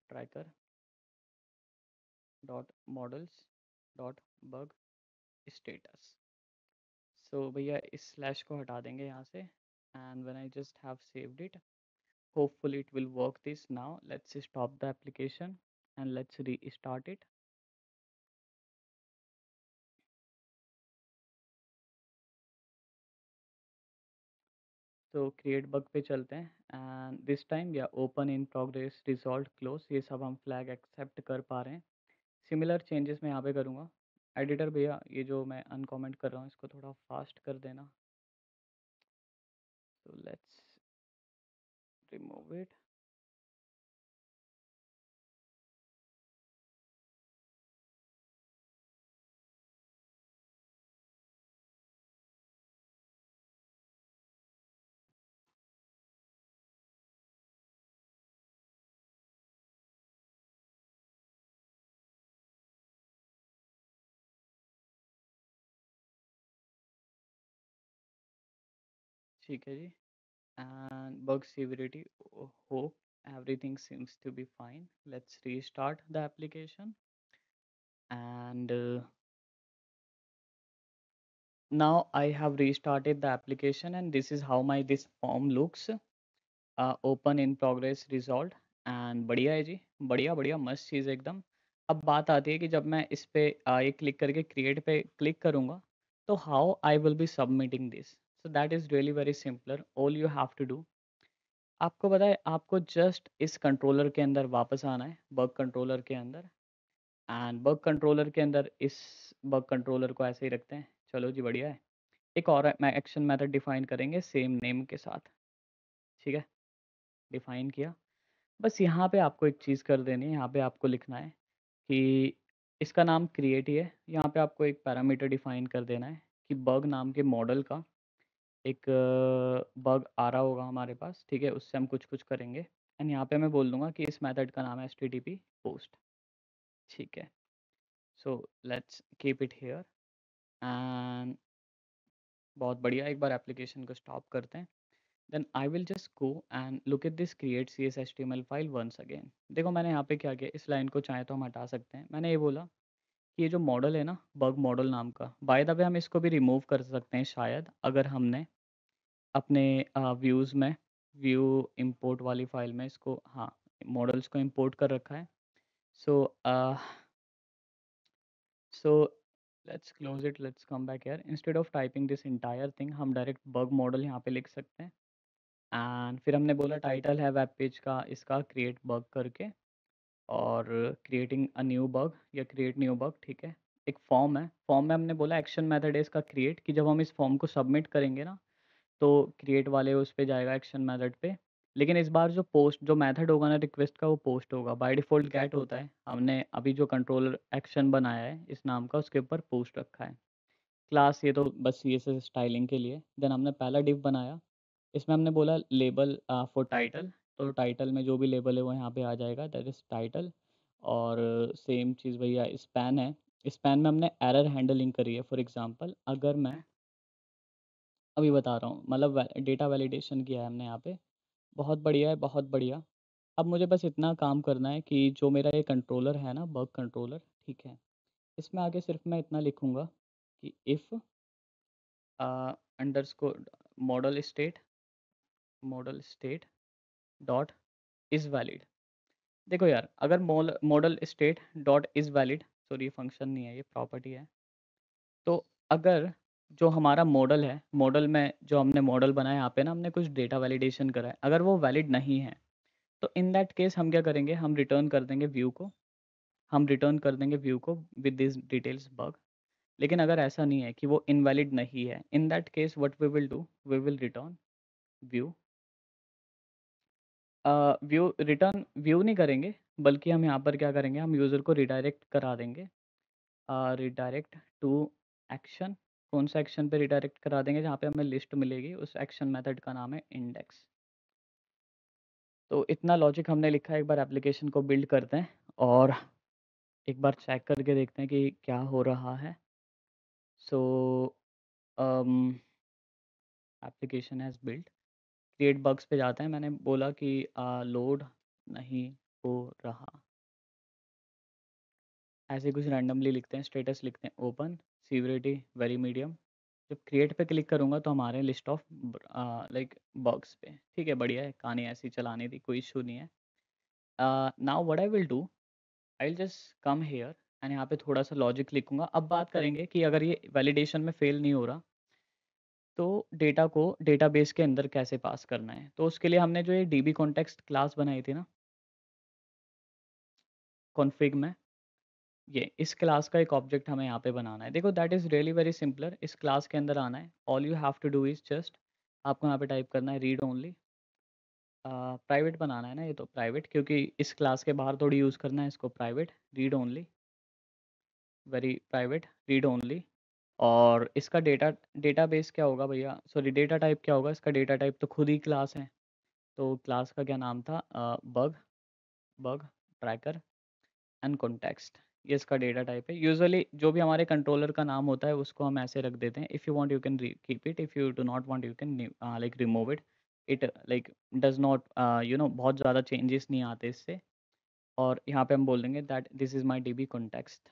tracker dot models dot bug status. So भैया इस स्लैश को हटा देंगे यहाँ से, and when I just have saved it, hopefully it will work this now. Let's stop the application and let's restart it. तो क्रिएट बग पे चलते हैं, एंड दिस टाइम या open in progress resolve close ये सब हम flag accept कर पा रहे हैं। सिमिलर चेंजेस मैं यहाँ पे करूँगा। एडिटर भैया ये जो मैं अनकमेंट कर रहा हूँ इसको थोड़ा फास्ट कर देना। तो लेट्स रिमूव इट। ठीक है जी, and bug severity, hope everything seems to be fine. Let's restart the application, and now I have restarted the application, and this is how my this form looks. Open in progress resolve, and बढ़िया है जी, बढ़िया बढ़िया मस्त चीज़ एकदम। अब बात आती है कि जब मैं इस पे ये क्लिक करके क्रिएट पे क्लिक करूँगा तो how I will be submitting this. So that is really very simpler. All you have to do, आपको पता है आपको जस्ट इस कंट्रोलर के अंदर वापस आना है, बग कंट्रोलर के अंदर, एंड बग कंट्रोलर के अंदर इस बग कंट्रोलर को ऐसे ही रखते हैं। चलो जी बढ़िया है। एक और मैं एक्शन मेथड डिफाइन करेंगे सेम नेम के साथ, ठीक है, डिफाइन किया। बस यहाँ पे आपको एक चीज़ कर देनी है, यहाँ पे आपको लिखना है कि इसका नाम क्रिएट ही है। यहाँ पे आपको एक पैरामीटर डिफाइन कर देना है कि बग नाम के मॉडल का एक बग आ रहा होगा हमारे पास, ठीक है, उससे हम कुछ कुछ करेंगे। एंड यहाँ पे मैं बोल दूंगा कि इस मेथड का नाम है http पोस्ट, ठीक है। So let's keep it here, and बहुत बढ़िया। एक बार एप्लीकेशन को स्टॉप करते हैं, then I will just go and look at this create C S H T M L file once again. देखो मैंने यहाँ पे क्या किया, इस लाइन को चाहे तो हम हटा सकते हैं। मैंने ये बोला कि ये जो मॉडल है ना बग मॉडल नाम का, बाय द वे हम इसको भी रिमूव कर सकते हैं शायद, अगर हमने अपने व्यूज़ में व्यू इंपोर्ट वाली फाइल में इसको, हाँ, मॉडल्स को इंपोर्ट कर रखा है। So so let's close it, let's come back here. Instead of typing this entire thing हम डायरेक्ट बग मॉडल यहाँ पे लिख सकते हैं। एंड फिर हमने बोला टाइटल है वेब पेज का इसका क्रिएट बग करके, और क्रिएटिंग अ न्यू बग या क्रिएट न्यू बग, ठीक है। एक फॉर्म है, फॉर्म में हमने बोला एक्शन मेथड है इसका क्रिएट, कि जब हम इस फॉर्म को सबमिट करेंगे ना तो क्रिएट वाले उस पे जाएगा एक्शन मेथड पे। लेकिन इस बार जो पोस्ट जो मेथड होगा ना रिक्वेस्ट का वो पोस्ट होगा। बाय डिफ़ॉल्ट गेट होता है, हमने अभी जो कंट्रोलर एक्शन बनाया है इस नाम का उसके ऊपर पोस्ट रखा है। क्लास ये तो बस CSS स्टाइलिंग के लिए। देन हमने पहला डिव बनाया, इसमें हमने बोला लेबल फॉर टाइटल, तो टाइटल में जो भी लेबल है वो यहाँ पे आ जाएगा, दैट इज़ टाइटल। और सेम चीज़ भैया स्पैन है, स्पैन में हमने एरर हैंडलिंग करी है। फॉर एग्जांपल अगर मैं अभी बता रहा हूँ, मतलब डेटा वैलिडेशन किया है हमने यहाँ पे, बहुत बढ़िया है, बहुत बढ़िया। अब मुझे बस इतना काम करना है कि जो मेरा ये कंट्रोलर है ना बग कंट्रोलर, ठीक है, इसमें आगे सिर्फ मैं इतना लिखूँगा कि if underscore model state dot is valid. देखो यार, अगर model state dot is valid, sorry ये फंक्शन नहीं है ये प्रॉपर्टी है, तो अगर जो हमारा मॉडल है, मॉडल में जो हमने मॉडल बनाया यहाँ पे ना हमने कुछ डेटा वैलिडेशन करा है, अगर वो वैलिड नहीं है तो इन दैट केस हम क्या करेंगे, हम रिटर्न कर देंगे व्यू को, हम रिटर्न कर देंगे व्यू को विद दिस डिटेल्स बग। लेकिन अगर ऐसा नहीं है कि वो इनवैलिड नहीं है, in that case what we will do, we will return view. View return view नहीं करेंगे, बल्कि हम यहाँ पर क्या करेंगे, हम यूज़र को रिडायरेक्ट करा देंगे, रिडायरेक्ट टू एक्शन। कौन सा एक्शन पे रिडायरेक्ट करा देंगे, जहाँ पे हमें लिस्ट मिलेगी, उस एक्शन मेथड का नाम है इंडेक्स। तो इतना लॉजिक हमने लिखा है, एक बार एप्लीकेशन को बिल्ड करते हैं और एक बार चेक करके देखते हैं कि क्या हो रहा है। सो application has build, create bugs पे जाते हैं। मैंने बोला कि लोड नहीं हो रहा, ऐसे कुछ रैंडमली लिखते हैं, स्टेटस लिखते हैं ओपन, सीवियरिटी वेरी मीडियम। जब क्रिएट पे क्लिक करूँगा तो हमारे लिस्ट ऑफ लाइक बग्स पे, ठीक है, बढ़िया है, कहानी ऐसी चलानी थी, कोई इशू नहीं है। Now what I will do, I will just come here and यहाँ पे थोड़ा सा लॉजिक लिखूंगा। अब बात करेंगे कि अगर ये वैलिडेशन में फेल नहीं हो रहा तो डेटा को डेटाबेस के अंदर कैसे पास करना है। तो उसके लिए हमने जो ये डीबी कॉन्टेक्स्ट क्लास बनाई थी ना कॉन्फ़िग में, ये इस क्लास का एक ऑब्जेक्ट हमें यहाँ पे बनाना है। देखो that is really very simpler, इस क्लास के अंदर आना है। All you have to do is just आपको यहाँ पे टाइप करना है रीड ओनली। प्राइवेट बनाना है ना, ये तो प्राइवेट, क्योंकि इस क्लास के बाहर थोड़ी यूज़ करना है इसको। Private read only, very private read only. और इसका डेटाबेस क्या होगा भैया, सॉरी डेटा टाइप क्या होगा, इसका डेटा टाइप तो खुद ही क्लास है। तो क्लास का क्या नाम था, bug bug tracker and context, ये इसका डेटा टाइप है। यूजुअली जो भी हमारे कंट्रोलर का नाम होता है उसको हम ऐसे रख देते हैं। If you want you can keep it, if you do not want you can like remove it. It like does not बहुत ज़्यादा चेंजेस नहीं आते इससे। और यहाँ पे हम बोल देंगे that this is my DB context.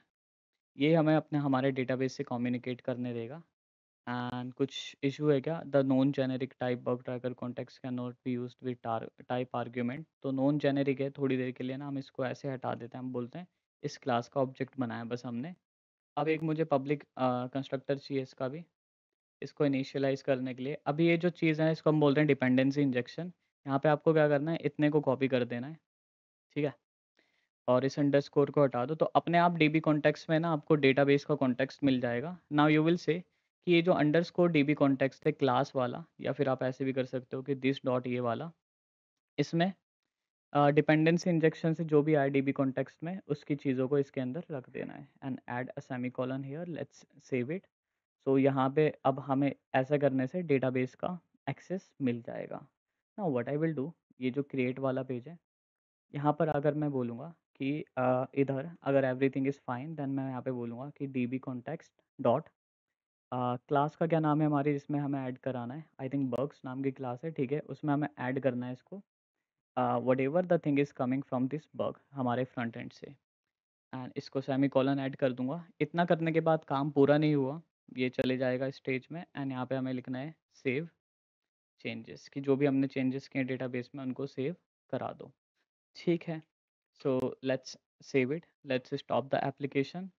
ये हमें अपने हमारे डेटाबेस से कम्युनिकेट करने देगा। एंड कुछ इशू है क्या, the non generic type bug tracker context can not be used with type argument. तो नॉन जेनेरिक है, थोड़ी देर के लिए ना हम इसको ऐसे हटा देते हैं, हम बोलते हैं इस क्लास का ऑब्जेक्ट बनाया बस हमने। अब एक मुझे पब्लिक कंस्ट्रक्टर चाहिए इसका भी, इसको इनिशियलाइज करने के लिए। अभी ये जो चीज़ है इसको हम बोलते हैं डिपेंडेंसी इंजेक्शन। यहाँ पे आपको क्या करना है, इतने को कॉपी कर देना है, ठीक है, और इस अंडरस्कोर को हटा दो। तो अपने आप डीबी कॉन्टेक्स्ट में ना आपको डेटाबेस का कॉन्टेक्स्ट मिल जाएगा। नाउ यू विल से कि ये जो अंडरस्कोर डीबी कॉन्टेक्स्ट है क्लास वाला, या फिर आप ऐसे भी कर सकते हो कि दिस डॉट ये वाला, इसमें डिपेंडेंसी इंजेक्शन से जो भी आए डीबी कॉन्टेक्स्ट में उसकी चीज़ों को इसके अंदर रख देना है। And add a semicolon here, let's save it. So यहाँ पे अब हमें ऐसा करने से डेटाबेस का एक्सेस मिल जाएगा। Now what I will do, ये जो क्रिएट वाला पेज है, यहाँ पर अगर मैं बोलूँगा कि इधर अगर एवरीथिंग इज़ फाइन, देन मैं यहाँ पे बोलूँगा कि डीबी कॉन्टेक्स्ट डॉट क्लास का क्या नाम है हमारी जिसमें हमें ऐड कराना है, आई थिंक बग्स नाम की क्लास है, ठीक है, उसमें हमें ऐड करना है इसको what ever the thing is coming from this bug हमारे फ्रंट एंड से। एंड इसको सेमी कॉलन ऐड कर दूंगा। इतना करने के बाद काम पूरा नहीं हुआ, ये चले जाएगा स्टेज में। एंड यहाँ पे हमें लिखना है सेव चेंजेस, कि जो भी हमने चेंजेस किए डेटाबेस में उनको सेव करा दो, ठीक है। So let's save it. Let's stop the application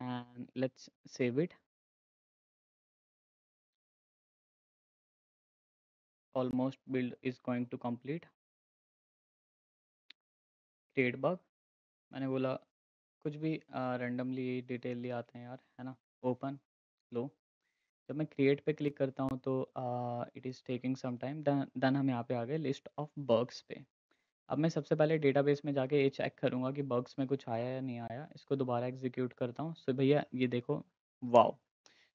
and let's save it. Almost build is going to complete. Create bug. मैंने बोला कुछ भी randomly डिटेल ले आते हैं यार, है ना। ओपन लो, जब मैं क्रिएट पे क्लिक करता हूँ तो it is taking some time. Then हम यहाँ पे आ गए लिस्ट ऑफ बग्स पे। अब मैं सबसे पहले डेटाबेस में जाके ये चेक करूँगा कि बग्स में कुछ आया या नहीं आया। इसको दोबारा एग्जीक्यूट करता हूँ। सो भैया ये देखो, wow,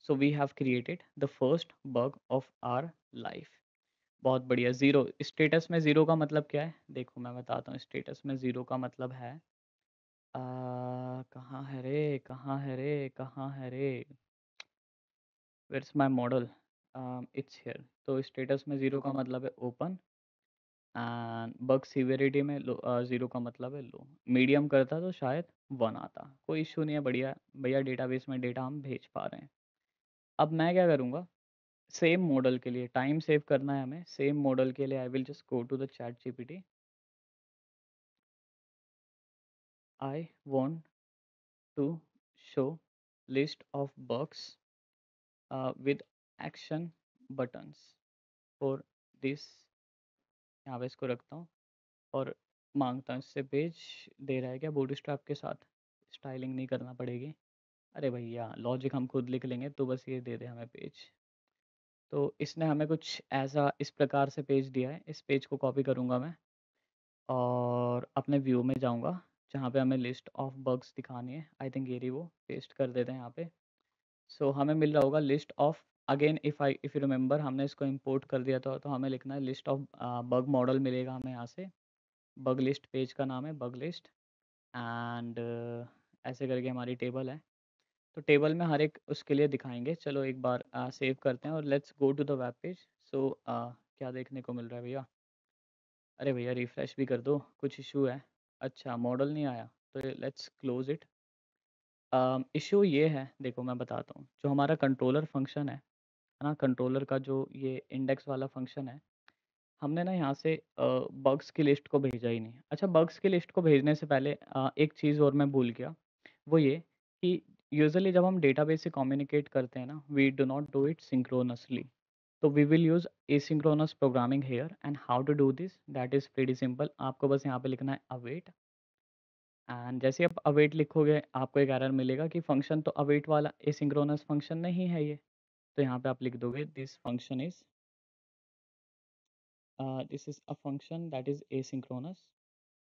so we have created the first bug of our life. बहुत बढ़िया। ज़ीरो, स्टेटस में ज़ीरो का मतलब क्या है, देखो मैं बताता हूँ। स्टेटस में ज़ीरो का मतलब है कहाँ है रे, कहाँ है रे, कहाँ है रे, where's my model, it's here. तो स्टेटस में ज़ीरो का मतलब है ओपन। एंड बग सीवियरिटी में ज़ीरो का मतलब है लो। मीडियम करता तो शायद वन आता, कोई इशू नहीं है, बढ़िया भैया, डेटाबेस में डेटा हम भेज पा रहे हैं। अब मैं क्या करूँगा, सेम मॉडल के लिए टाइम सेव करना है हमें। सेम मॉडल के लिए I will just go to the chat GPT. I want to show list of bugs with action buttons for this. यहाँ पे इसको रखता हूँ और मांगता हूँ इससे पेज। दे रहा है क्या बूटस्ट्रैप के साथ, स्टाइलिंग नहीं करना पड़ेगी। अरे भैया लॉजिक हम खुद लिख लेंगे, तो बस ये दे दे हमें पेज। तो इसने हमें कुछ ऐसा इस प्रकार से पेज दिया है। इस पेज को कॉपी करूँगा मैं और अपने व्यू में जाऊँगा जहाँ पे हमें लिस्ट ऑफ बग्स दिखानी है। आई थिंक ये रही, वो पेस्ट कर देते हैं यहाँ पे। सो हमें मिल रहा होगा list of, again if you remember हमने इसको इंपोर्ट कर दिया था, तो हमें लिखना है लिस्ट ऑफ बग मॉडल मिलेगा हमें यहाँ से। बग लिस्ट पेज का नाम है बग लिस्ट। एंड ऐसे करके हमारी टेबल है। तो टेबल में हर एक उसके लिए दिखाएंगे। चलो एक बार सेव करते हैं और let's go to the web page. So क्या देखने को मिल रहा है भैया, अरे भैया रिफ्रेश भी कर दो, कुछ इशू है। अच्छा मॉडल नहीं आया, तो लेट्स क्लोज इट। इश्यू ये है, देखो मैं बताता हूँ, जो हमारा कंट्रोलर फंक्शन है ना? कंट्रोलर का जो ये इंडेक्स वाला फंक्शन है, हमने ना यहाँ से बग्स की लिस्ट को भेजा ही नहीं। अच्छा, बग्स की लिस्ट को भेजने से पहले एक चीज़ और मैं भूल गया, वो ये कि यूजुअली जब हम डेटाबेस से कम्युनिकेट करते हैं ना, we do not do it synchronously. तो we will use asynchronous programming here and how to do this, that is pretty simple. आपको बस यहाँ पे लिखना है अवेट, एंड जैसे आप अवेट लिखोगे आपको एक एरर मिलेगा कि फंक्शन तो अवेट वाला एसिंक्रोनस फंक्शन नहीं है ये। तो यहाँ पे आप लिख दोगे this is a function that is asynchronous.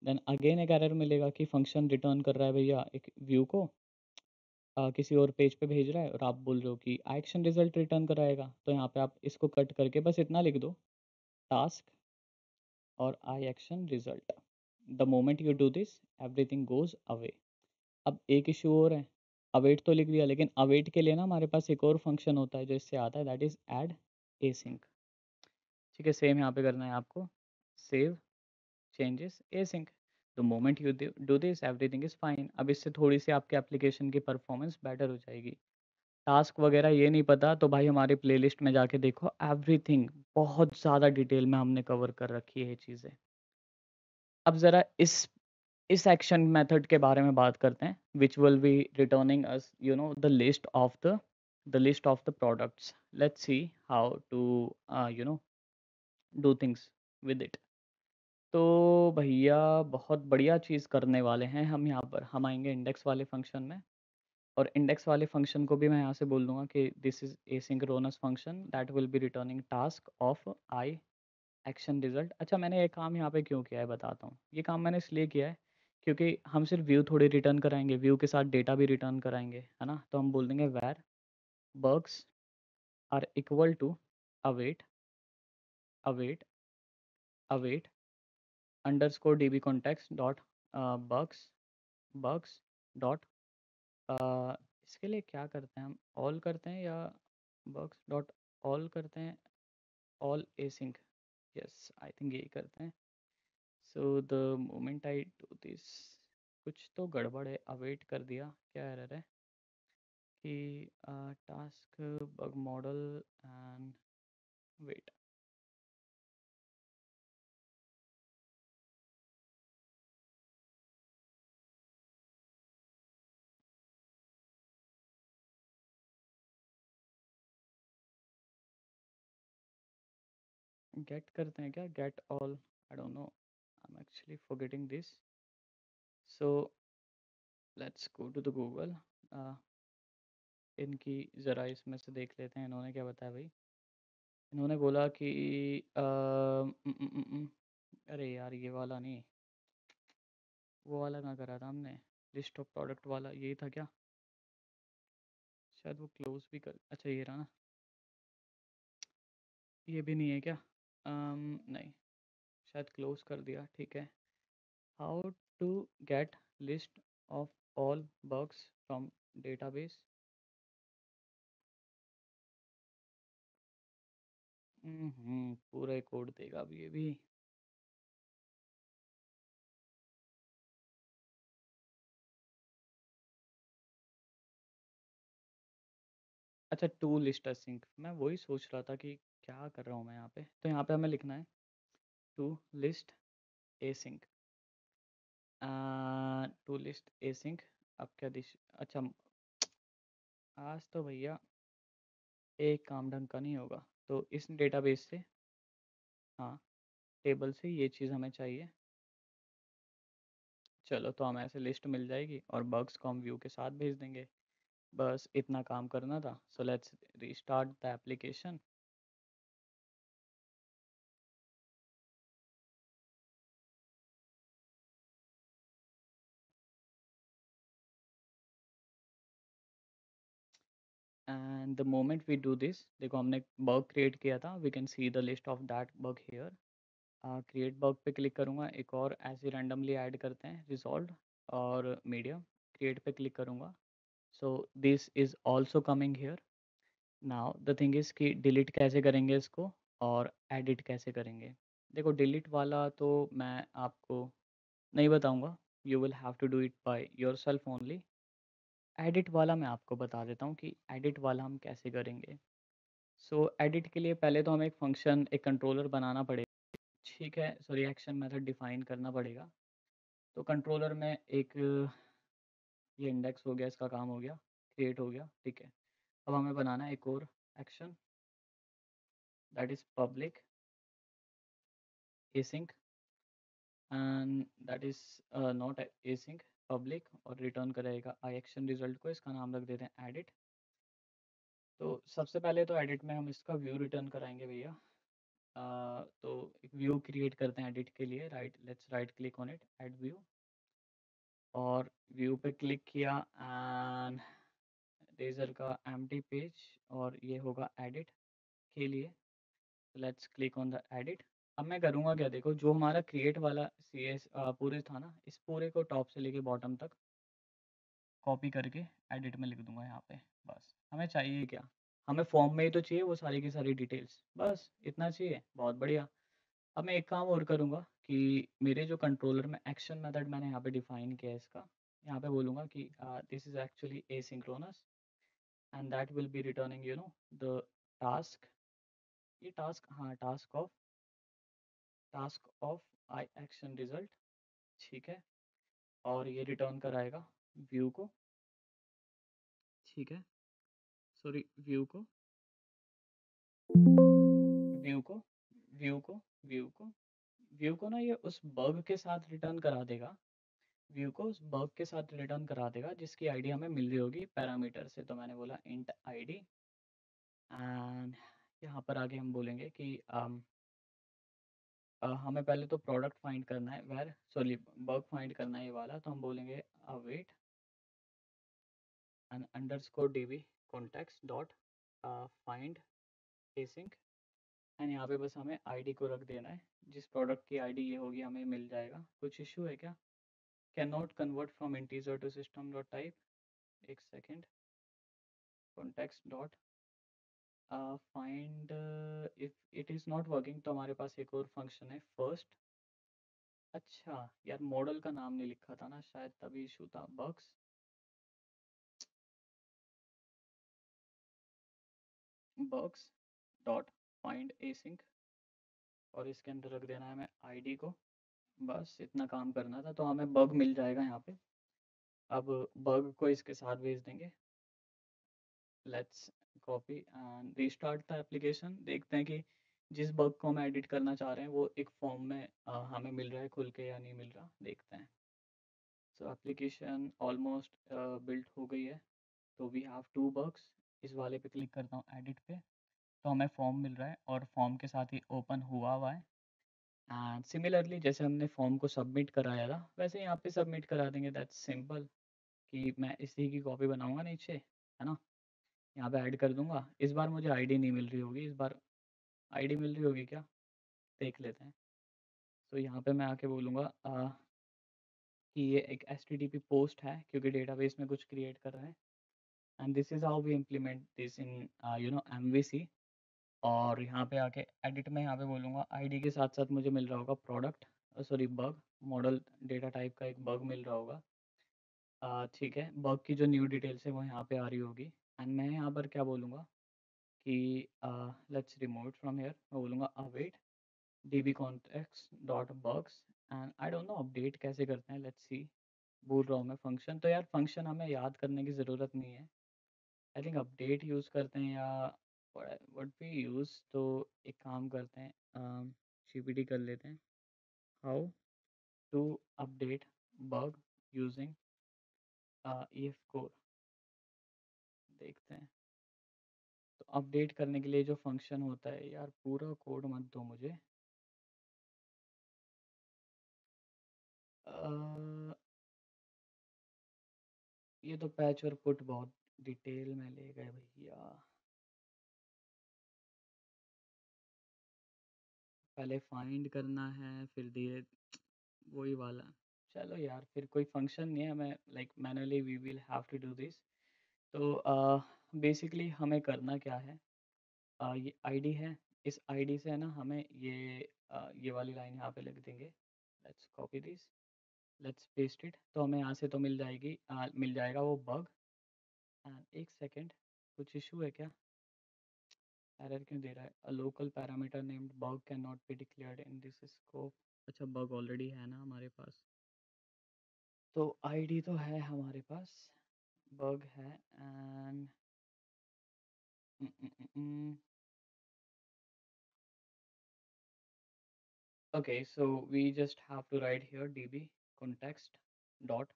Then again एक एरर मिलेगा कि फंक्शन रिटर्न कर रहा है भैया एक व्यू को, किसी और पेज पे भेज रहा है और आप बोल रहे हो कि एक्शन रिजल्ट रिटर्न कराएगा। तो यहाँ पे आप इसको कट करके बस इतना लिख दो, टास्क और I action result. The moment you do this everything goes away. अब एक इशू और है, अवेट तो लिख दिया लेकिन अवेट के लिए ना हमारे पास एक और फंक्शन होता है जो इससे आता है, दैट इज़ ऐड एसिंक। ठीक है, सेम यहाँ पे करना है आपको, save changes async. The moment you do this everything is fine. अब इससे थोड़ी सी आपके एप्लीकेशन की परफॉर्मेंस बेटर हो जाएगी। टास्क वगैरह ये नहीं पता तो भाई हमारी प्लेलिस्ट में जाके देखो, एवरीथिंग बहुत ज़्यादा डिटेल में हमने कवर कर रखी है ये चीज़ें। अब ज़रा इस एक्शन मेथड के बारे में बात करते हैं, which will be returning us the list of the products. Let's see how to you know do things with it. तो भैया बहुत बढ़िया चीज़ करने वाले हैं हम यहाँ पर। हम आएंगे इंडेक्स वाले फंक्शन में, और इंडेक्स वाले फंक्शन को भी मैं यहाँ से बोल दूंगा कि this is asynchronous function that will be returning task of I action result. अच्छा, मैंने ये काम यहाँ पे क्यों किया है बताता हूँ। ये काम मैंने इसलिए किया है क्योंकि हम सिर्फ व्यू थोड़ी रिटर्न कराएंगे, व्यू के साथ डेटा भी रिटर्न कराएंगे, है ना? तो हम बोल देंगे where bugs are equal to await await await underscore db context dot bugs bugs dot इसके लिए क्या करते हैं हम, ऑल करते हैं या bugs डॉट ऑल करते हैं, all async, yes I think यही करते हैं। सो the moment I do this, कुछ तो गड़बड़ है, अवेट कर दिया, क्या एरर है कि task bug model and wait. Get करते हैं क्या, get all, I don't know, I am actually forgetting this. So let's go to the Google, इनकी ज़रा इसमें से देख लेते हैं इन्होंने क्या बताया भाई। इन्होंने बोला कि अरे यार ये वाला नहीं, वो वाला कहाँ करा था हमने, लिस्ट ऑफ प्रोडक्ट वाला यही था क्या? शायद वो क्लोज भी कर, अच्छा ये रहा ना, ये भी नहीं है क्या? नहीं, शायद क्लोज कर दिया, ठीक है। How to get list of all bugs from database. पूरा कोड देगा अब ये भी। अच्छा, टू लिस्ट सिंक, मैं वही सोच रहा था कि क्या कर रहा हूँ मैं यहाँ पे। तो यहाँ पे हमें लिखना है to list async, to list async. अब क्या दिश, अच्छा आज तो भैया एक काम ढंग का नहीं होगा। तो इस डेटाबेस से, हाँ टेबल से ये चीज़ हमें चाहिए। चलो तो हमें ऐसे लिस्ट मिल जाएगी और बग्स को हम व्यू के साथ भेज देंगे। बस इतना काम करना था। So let's restart the application. And the moment we do this, देखो हमने बग क्रिएट किया था, we can see the list of that bug here. Create bug पे क्लिक करूँगा, एक और ऐसे रैंडमली ऐड करते हैं, रिजॉल्व और मीडिया, क्रिएट पे क्लिक करूँगा। So this is also coming here. Now the thing is कि डिलीट कैसे करेंगे इसको और एडिट कैसे करेंगे। देखो डिलीट वाला तो मैं आपको नहीं बताऊँगा, you will have to do it by yourself only. Edit वाला मैं आपको बता देता हूँ कि एडिट वाला हम कैसे करेंगे। सो एडिट के लिए पहले तो हमें एक फ़ंक्शन, एक कंट्रोलर बनाना पड़ेगा, ठीक है? सो रिएक्शन मेथड डिफ़ाइन करना पड़ेगा। तो कंट्रोलर में एक ये इंडेक्स हो गया, इसका काम हो गया, क्रिएट हो गया, ठीक है। अब हमें बनाना है एक और action, that is public async and that is not async, public, और रिटर्न करेगा आई एक्शन रिजल्ट को। इसका नाम रख देते हैं एडिट। तो सबसे पहले तो एडिट में हम इसका व्यू रिटर्न कराएंगे भैया। तो एक व्यू क्रिएट करते हैं एडिट के लिए। Let's write click on it, add view, और व्यू पे क्लिक किया एंड रेजर का एम्प्टी पेज, और ये होगा एडिट के लिए। Let's click on the edit. अब मैं करूँगा क्या, देखो जो हमारा क्रिएट वाला सी एस पूरे था ना, इस पूरे को टॉप से लेके बॉटम तक कॉपी करके एडिट में लिख दूंगा यहाँ पे। बस हमें चाहिए क्या, हमें फॉर्म में ही तो चाहिए वो सारी की सारी डिटेल्स, बस इतना चाहिए, बहुत बढ़िया। अब मैं एक काम और करूँगा कि मेरे जो कंट्रोलर में एक्शन मेथड मैंने यहाँ पे डिफाइन किया है इसका, यहाँ पे बोलूँगा कि this is actually asynchronous and that will be returning the task, ये टास्क, हाँ, task of I action result, ठीक है। और ये रिटर्न कराएगा व्यू को, ठीक है, सॉरी, व्यू को, व्यू को, व्यू को, व्यू को, व्यू को ना ये उस बग के साथ रिटर्न करा देगा, व्यू को उस बग के साथ रिटर्न करा देगा जिसकी आईडी हमें मिल रही होगी पैरामीटर से। तो मैंने बोला इंट आईडी, एंड यहाँ पर आगे हम बोलेंगे कि हमें पहले तो प्रोडक्ट फाइंड करना है, वेर सॉरी बग फाइंड करना है ये वाला। तो हम बोलेंगे await and underscore db context dot find async, and यहाँ पे बस हमें आईडी को रख देना है, जिस प्रोडक्ट की आईडी ये होगी हमें मिल जाएगा। कुछ इशू है क्या? Can not convert from integer to system dot type, एक second, context dot find, if it is not working तो हमारे पास एक और फंक्शन है फर्स्ट। अच्छा यार, मॉडल का नाम नहीं लिखा था ना, शायद तभी इशू था। Bugs bugs dot find async, और इसके अंदर रख देना है हमें आईडी को। बस इतना काम करना था, तो हमें बग मिल जाएगा यहाँ पे। अब बग को इसके साथ भेज देंगे। Let's copy and restart the application. देखते हैं कि जिस बग को हम एडिट करना चाह रहे हैं वो एक फॉर्म में हमें मिल रहा है खुल के या नहीं मिल रहा, देखते हैं। सो एप्लीकेशन ऑलमोस्ट बिल्ट हो गई है। तो वी हैव टू बग्स। इस वाले पे क्लिक करता हूँ एडिट पे, तो हमें फॉर्म मिल रहा है और फॉर्म के साथ ही ओपन हुआ हुआ है। एंड सिमिलरली जैसे हमने फॉर्म को सबमिट कराया था वैसे यहाँ पे सबमिट करा देंगे, दैट्स सिंपल। कि मैं इसी की कॉपी बनाऊंगा नीचे, है ना, यहाँ पे ऐड कर दूंगा। इस बार मुझे आईडी नहीं मिल रही होगी, इस बार आईडी मिल रही होगी क्या, देख लेते हैं। तो यहाँ पे मैं आके बोलूँगा कि ये एक एचटीटीपी पोस्ट है क्योंकि डेटाबेस में कुछ क्रिएट कर रहे हैं, and this is how we implement this in MVC. और यहाँ पे आके एडिट में यहाँ पे बोलूँगा आईडी के साथ साथ मुझे मिल रहा होगा product, sorry bug, model data type का एक बग मिल रहा होगा। ठीक है, बग की जो न्यू डिटेल्स है वो यहाँ पे आ रही होगी। एंड मैं यहाँ पर क्या बोलूँगा कि लेट्स रिमूव फ्रॉम हियर, मैं बोलूँगा await db context dot bugs, and I don't no update कैसे करते हैं, लेट्स सी। भूल रहा हूँ मैं फंक्शन, तो यार फंक्शन हमें याद करने की ज़रूरत नहीं है। आई थिंक अपडेट यूज़ करते हैं, या व्हाट वी यूज़, तो एक काम करते हैं, gpd कर लेते हैं, how to update bug using if code, देखते हैं। तो अपडेट करने के लिए जो फंक्शन होता है, यार पूरा कोड मत दो मुझे, अ, ये तो पैच और पुट बहुत डिटेल में ले गए भैया। पहले फाइंड करना है फिर धीरे, वही वाला। चलो यार, फिर कोई फंक्शन नहीं है, हमें like manually we will have to do this. तो बेसिकली हमें करना क्या है, ये आईडी है, इस आईडी से है ना हमें ये वाली लाइन यहाँ पे लिख देंगे। Let's copy this, let's paste it. तो हमें यहाँ से तो मिल जाएगी, मिल जाएगा वो बग। एंड एक सेकेंड, कुछ इशू है क्या? एरर क्यों दे रहा है? A local parameter named bug can not be declared in this scope. अच्छा, बग ऑलरेडी है ना हमारे पास, तो आईडी तो है हमारे पास, बग है and okay, so we just have to write here db context dot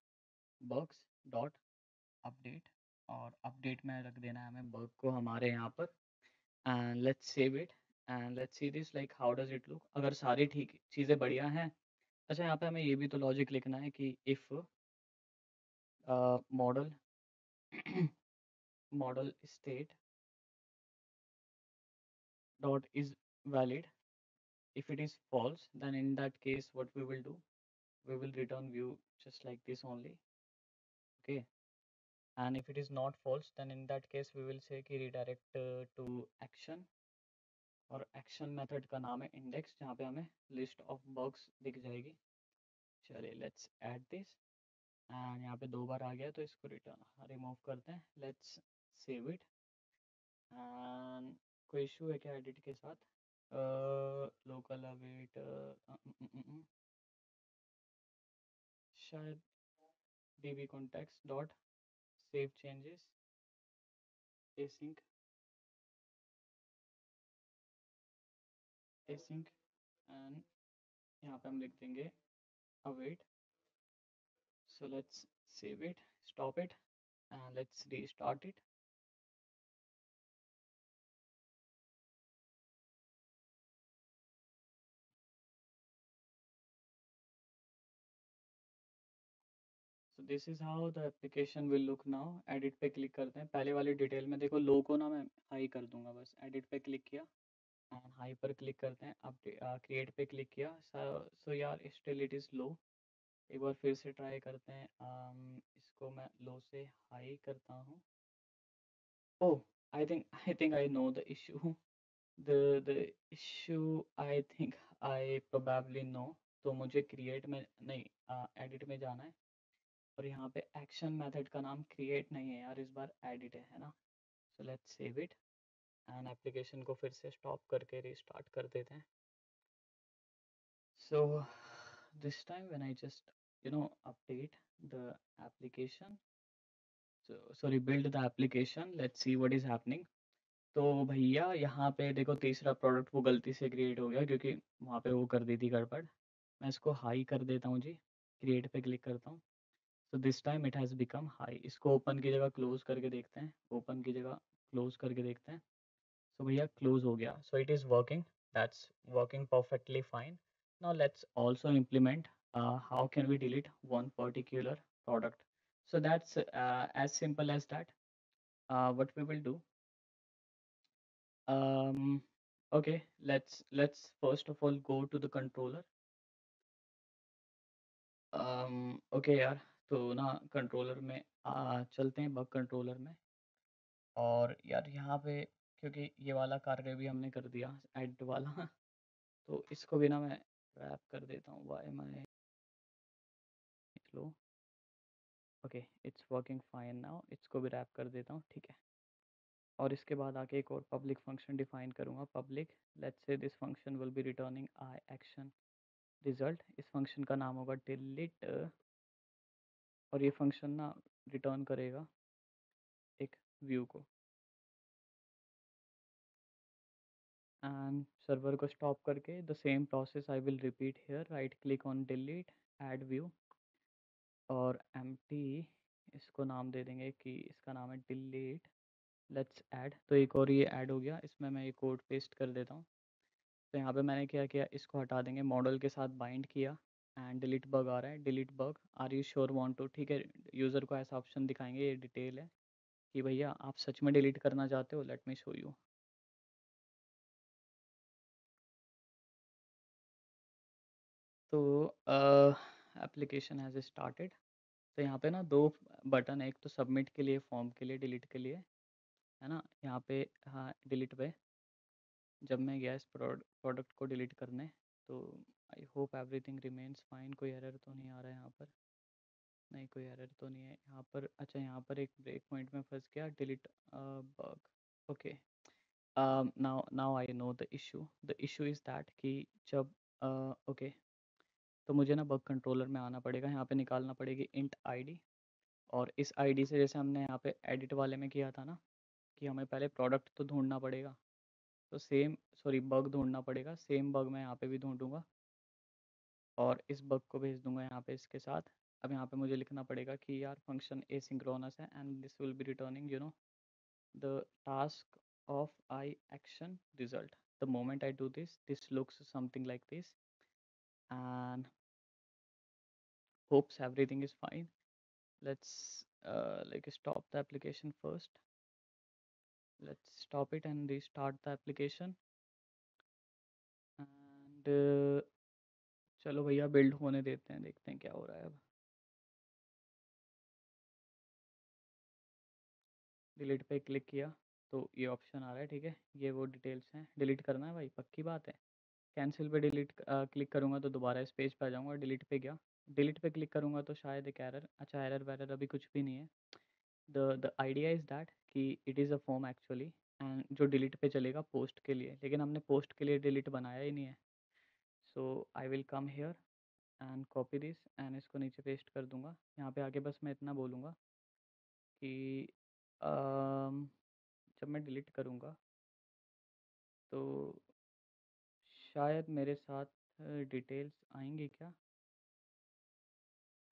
bugs dot update, और अपडेट में रख देना है हमें बग को हमारे यहाँ पर, and let's save it and let's see this like how does it look. अगर सारी ठीक चीज़ें बढ़िया हैं, अच्छा यहाँ पे हमें ये भी तो लॉजिक लिखना है कि if model model state dot is valid. If it is false, then in that case what we will do, we will return view just like this only. Okay, and if it is not false, then in that case we will say कि redirect to action, और action method का नाम है index, जहाँ पे हमें list of bugs दिख जाएगी। चलिए let's add this, and यहाँ पे 2 बार आ गया तो इसको रिटर्न रिमूव करते हैं। let's save it, and कोई इशू है क्या एडिट के साथ? लोकल अवेट शायद db context dot save changes async async, and यहाँ पे हम लिख देंगे await. So let's save it, stop it, and let's restart it. So this is how the application will look now. Edit पे click करते हैं, पहले वाली डिटेल में देखो, लो को ना मैं हाई कर दूंगा बस। एडिट पे क्लिक किया एंड हाई पर क्लिक करते हैं, अब क्रिएट पे क्लिक किया। सो यार स्टिल इट इज़ लो, एक बार फिर से ट्राई करते हैं। इसको मैं लो से हाई करता हूँ। Oh, I think I know the issue, the issue I think I probably know। तो मुझे क्रिएट में नहीं, एडिट में जाना है, और यहाँ पे एक्शन मेथड का नाम क्रिएट नहीं है यार, इस बार एडिट है ना। So let's save it and application को फिर से स्टॉप करके रिस्टार्ट कर देते हैं। So this time when I just update the application, sorry build the application, let's see what is happening. तो भैया यहाँ पे देखो, तीसरा प्रोडक्ट वो गलती से क्रिएट हो गया क्योंकि वहाँ पे वो कर दी थी गड़बड़। मैं इसको हाई कर देता हूँ जी, क्रिएट पे क्लिक करता हूँ। So this time it has become high. इसको ओपन की जगह क्लोज करके देखते हैं, ओपन की जगह क्लोज करके देखते हैं। सो भैया क्लोज हो गया, so it is working, that's working perfectly fine. Now let's also implement how can we delete one particular product. So that's as simple as that. What we will do, Um, okay, let's first of all go to the controller. Okay यार, तो ना controller में चलते हैं, bug controller में। और यार यहाँ पे क्योंकि ये वाला कार्य भी हमने कर दिया ऐड वाला तो इसको भी ना मैं रैप कर देता हूँ। Why my slow, okay it's working fine now, इसको भी रैप कर देता हूँ, ठीक है। और इसके बाद आके एक और पब्लिक फंक्शन डिफाइन करूँगा, public. Let's say this function will be returning I action result. इस फंक्शन का नाम होगा डिलीट, और ये फंक्शन ना रिटर्न करेगा एक व्यू को। एंड सर्वर को स्टॉप करके the same process I will repeat here, right click on delete, add view, और एम्प्टी इसको नाम दे देंगे कि इसका नाम है डिलीट। लेट्स ऐड, तो एक और ये ऐड हो गया, इसमें मैं ये कोड पेस्ट कर देता हूँ। तो यहाँ पे मैंने क्या किया, इसको हटा देंगे, मॉडल के साथ बाइंड किया एंड डिलीट बग आ रहा है, delete bug are you sure want to, ठीक है। यूज़र को ऐसा ऑप्शन दिखाएंगे, ये डिटेल है कि भैया आप सच में डिलीट करना चाहते हो, लेट मी शो यू। तो एप्लीकेशन हैज़ स्टार्टेड। तो यहाँ पे ना दो बटन है, एक तो सबमिट के लिए, फॉर्म के लिए, डिलीट के लिए, है ना। यहाँ पे हाँ डिलीट पे जब मैं गया इस प्रोडक्ट को डिलीट करने, तो I hope everything remains fine, कोई एरर तो नहीं आ रहा है यहाँ पर। नहीं, कोई एरर तो नहीं है यहाँ पर। अच्छा, यहाँ पर एक ब्रेक पॉइंट में फंस गया, delete bug. Okay, now I know the issue is that कि जब ओके, तो मुझे ना बग कंट्रोलर में आना पड़ेगा, यहाँ पे निकालना पड़ेगी इंट आईडी। और इस आईडी से जैसे हमने यहाँ पे एडिट वाले में किया था ना, कि हमें पहले प्रोडक्ट तो ढूंढना पड़ेगा, तो सेम सॉरी बग ढूंढना पड़ेगा, सेम बग मैं यहाँ पे भी ढूंढूंगा और इस बग को भेज दूंगा यहाँ पे इसके साथ। अब यहाँ पे मुझे लिखना पड़ेगा कि यार फंक्शन एसिंक्रोनस है and this will be returning the task of I action result. The moment I do this, this looks something like this, and hopes everything is fine. Let's like stop the application first. Let's stop it and restart the application. And चलो भैया build होने देते हैं, देखते हैं क्या हो रहा है अब। डिलीट पे क्लिक किया तो ये ऑप्शन आ रहा है, ठीक है, ये वो डिटेल्स हैं, डिलीट करना है भाई, पक्की बात है। कैंसिल पे डिलीट क्लिक करूँगा तो दोबारा इस पेज पे आ जाऊँगा, डिलीट पे गया, डिलीट पे क्लिक करूँगा तो शायद एक एरर, अच्छा एरर वैरर अभी कुछ भी नहीं है। द आइडिया इज़ दैट कि it is a form actually, and जो डिलीट पे चलेगा पोस्ट के लिए, लेकिन हमने पोस्ट के लिए डिलीट बनाया ही नहीं है। So I will come here and copy this एंड इसको नीचे पेस्ट कर दूँगा। यहाँ पे आके बस मैं इतना बोलूँगा कि जब मैं डिलीट करूँगा तो शायद मेरे साथ डिटेल्स आएंगी क्या।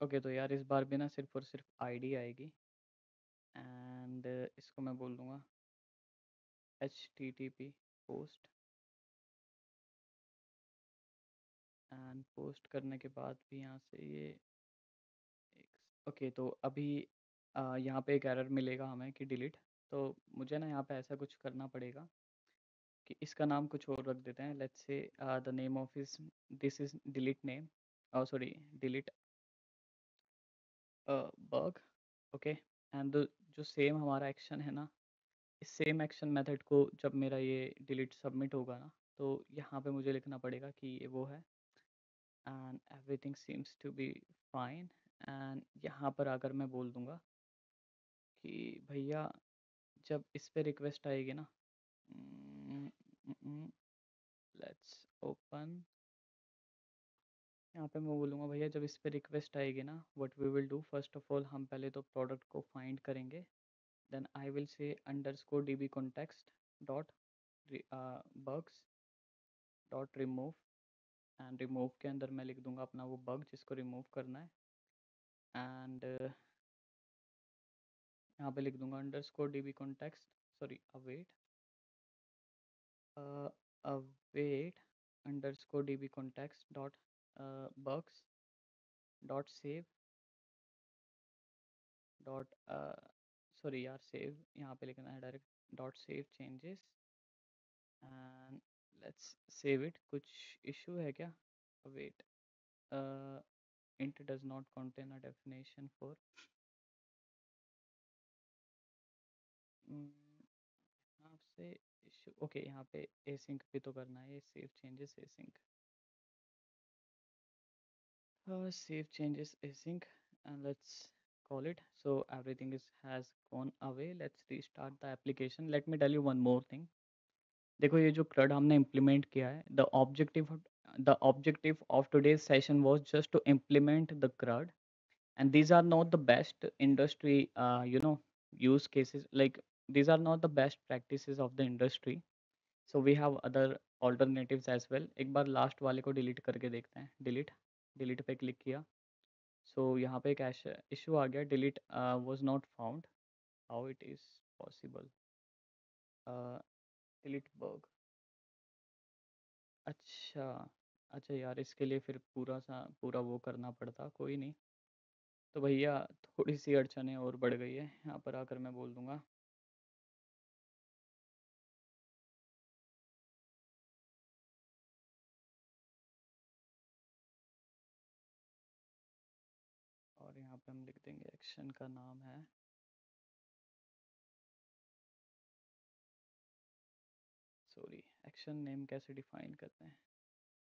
ओके, तो यार इस बार भी ना सिर्फ और सिर्फ आईडी आएगी, एंड इसको मैं बोल दूँगा HTTP पोस्ट, एंड पोस्ट करने के बाद भी यहाँ से ये ओके, तो अभी यहाँ पे एक एरर मिलेगा हमें कि डिलीट। तो मुझे ना यहाँ पे ऐसा कुछ करना पड़ेगा कि इसका नाम कुछ और रख देते हैं, let's say the name of is this is delete name, sorry delete bug. Okay, and जो सेम हमारा एक्शन है ना, इस सेम एक्शन मेथड को जब मेरा ये डिलीट सबमिट होगा ना, तो यहाँ पे मुझे लिखना पड़ेगा कि ये वो है and everything seems to be fine. And यहाँ पर आकर मैं बोल दूँगा कि भैया जब इस पे रिक्वेस्ट आएगी ना, लेट्स ओपन, यहाँ पे मैं बोलूँगा भैया जब इस पे रिक्वेस्ट आएगी ना, what we will do first of all, हम पहले तो प्रोडक्ट को फाइंड करेंगे, then I will say underscore db context dot bugs dot remove, and remove के अंदर मैं लिख दूंगा अपना वो बग जिसको रिमूव करना है, एंड यहाँ पे लिख दूंगा underscore db context sorry await underscore db context dot bugs dot save dot sorry यार सेव यहाँ पे लिखना है direct, dot save changes, and let's save it. कुछ इशू है क्या, wait, int does not contain a definition for यहाँ से इशू। ओके, यहाँ पे async भी तो करना है, save changes async, save changes async, and let's call it so everything is has gone away, let's restart the application। Let me tell you one more thing, देखो ये जो CRUD हमने implement किया है, the objective of today's session was just to implement the CRUD, and these are not the best industry use cases, like these are not the best practices of the industry, so we have other alternatives as well। एक बार last वाले को delete करके देखते हैं, delete पे click किया, सो यहाँ पे एक इशू आ गया, delete was not found, how it is possible, delete bug. अच्छा, अच्छा यार इसके लिए फिर पूरा वो करना पड़ता, कोई नहीं। तो भैया थोड़ी सी अड़चनें और बढ़ गई है, यहाँ पर आकर मैं बोल दूँगा और यहाँ पे हम लिख देंगे एक्शन का नाम है, सॉरी एक्शन नेम कैसे डिफाइन करते हैं।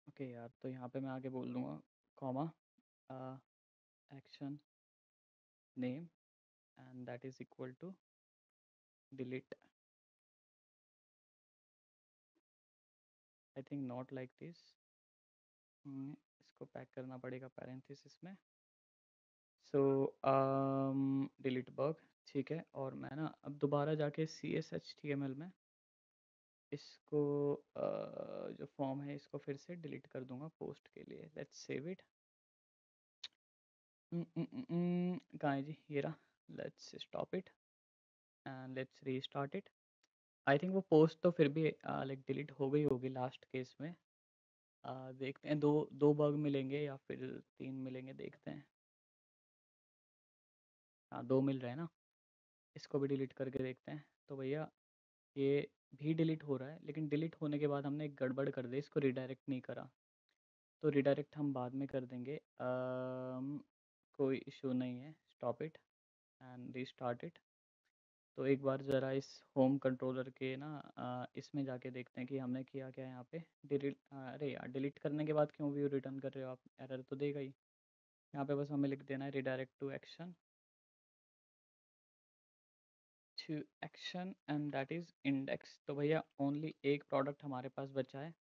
ओके यार, तो यहाँ पे मैं आगे बोल दूँगा comma action name, and that is equal to delete. I think not like this. इसको पैक करना पड़ेगा पैरेंथेसिस में. सो डिलीट बग. ठीक है, और मैं ना अब दोबारा जाके CSHTML में इसको जो फॉर्म है इसको फिर से डिलीट कर दूंगा पोस्ट के लिए. Let's save it. कहाँ है जी, ये रहा. Let's stop it and let's restart it. I think वो पोस्ट तो फिर भी लाइक डिलीट हो गई होगी लास्ट केस में. देखते हैं, दो दो बग मिलेंगे या फिर 3 मिलेंगे, देखते हैं. हाँ, 2 मिल रहे हैं ना. इसको भी डिलीट करके देखते हैं. तो भैया ये भी डिलीट हो रहा है, लेकिन डिलीट होने के बाद हमने एक गड़बड़ कर दी, इसको रिडायरेक्ट नहीं करा. तो रिडायरेक्ट हम बाद में कर देंगे. कोई इशू नहीं है. Stop it and restart it. तो एक बार ज़रा इस होम कंट्रोलर के ना इसमें जाके देखते हैं कि हमने किया क्या है यहाँ पे. डिलीट, अरे यार डिलीट करने के बाद क्यों व्यू रिटर्न कर रहे हो आप, एरर तो देगा ही. यहाँ पे बस हमें लिख देना है redirect to action and that is index. तो भैया ओनली एक प्रोडक्ट हमारे पास बचा है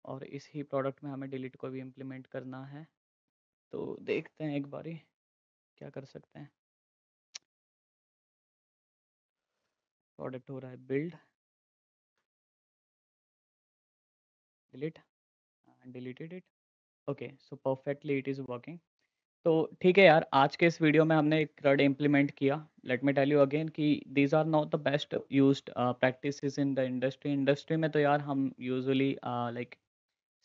और इस ही प्रोडक्ट में हमें डिलीट को भी इम्प्लीमेंट करना है. तो देखते हैं एक बारी क्या कर सकते हैं. प्रोडक्ट हो रहा है build, delete, deleted it. Okay, so perfectly it is working. तो ठीक है यार, आज के इस वीडियो में हमने एक CRUD इम्प्लीमेंट किया. Let me tell you again कि these are not the best used practices in the industry में. तो यार हम यूजुअली लाइक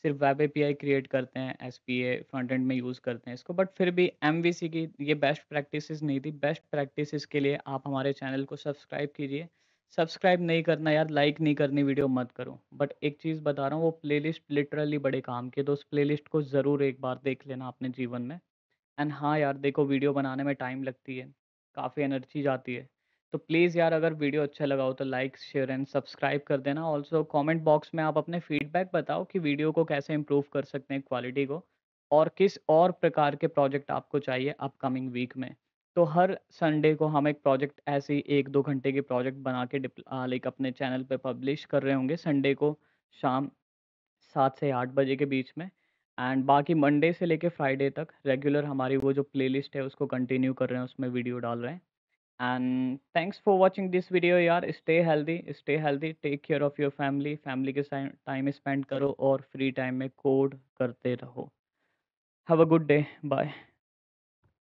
सिर्फ वेब एपीआई क्रिएट करते हैं, एसपीए फ्रंट एंड में यूज़ करते हैं इसको. बट फिर भी एमवीसी की ये बेस्ट प्रैक्टिसेस नहीं थी. बेस्ट प्रैक्टिसेस के लिए आप हमारे चैनल को सब्सक्राइब कीजिए. सब्सक्राइब नहीं करना यार, लाइक नहीं करनी वीडियो मत करो. बट एक चीज़ बता रहा हूँ, वो प्लेलिस्ट लिटरली बड़े काम की है, तो उस प्लेलिस्ट को ज़रूर एक बार देख लेना अपने जीवन में. एंड हाँ यार देखो, वीडियो बनाने में टाइम लगती है, काफ़ी एनर्जी जाती है. तो प्लीज़ यार, अगर वीडियो अच्छा लगा हो तो लाइक शेयर एंड सब्सक्राइब कर देना. ऑल्सो कमेंट बॉक्स में आप अपने फीडबैक बताओ कि वीडियो को कैसे इम्प्रूव कर सकते हैं, क्वालिटी को, और किस और प्रकार के प्रोजेक्ट आपको चाहिए अपकमिंग वीक में. तो हर संडे को हम एक प्रोजेक्ट ऐसे ही 1-2 घंटे के प्रोजेक्ट बना के लाइक अपने चैनल पे पब्लिश कर रहे होंगे संडे को शाम 7 से 8 बजे के बीच में. एंड बाकी मंडे से लेके फ्राइडे तक रेगुलर हमारी वो जो प्लेलिस्ट है उसको कंटिन्यू कर रहे हैं, उसमें वीडियो डाल रहे हैं. And thanks for watching this video यार. Stay healthy, take care of your family. Family के साथ टाइम स्पेंड करो और फ्री टाइम में कोड करते रहो. Have a good day. Bye.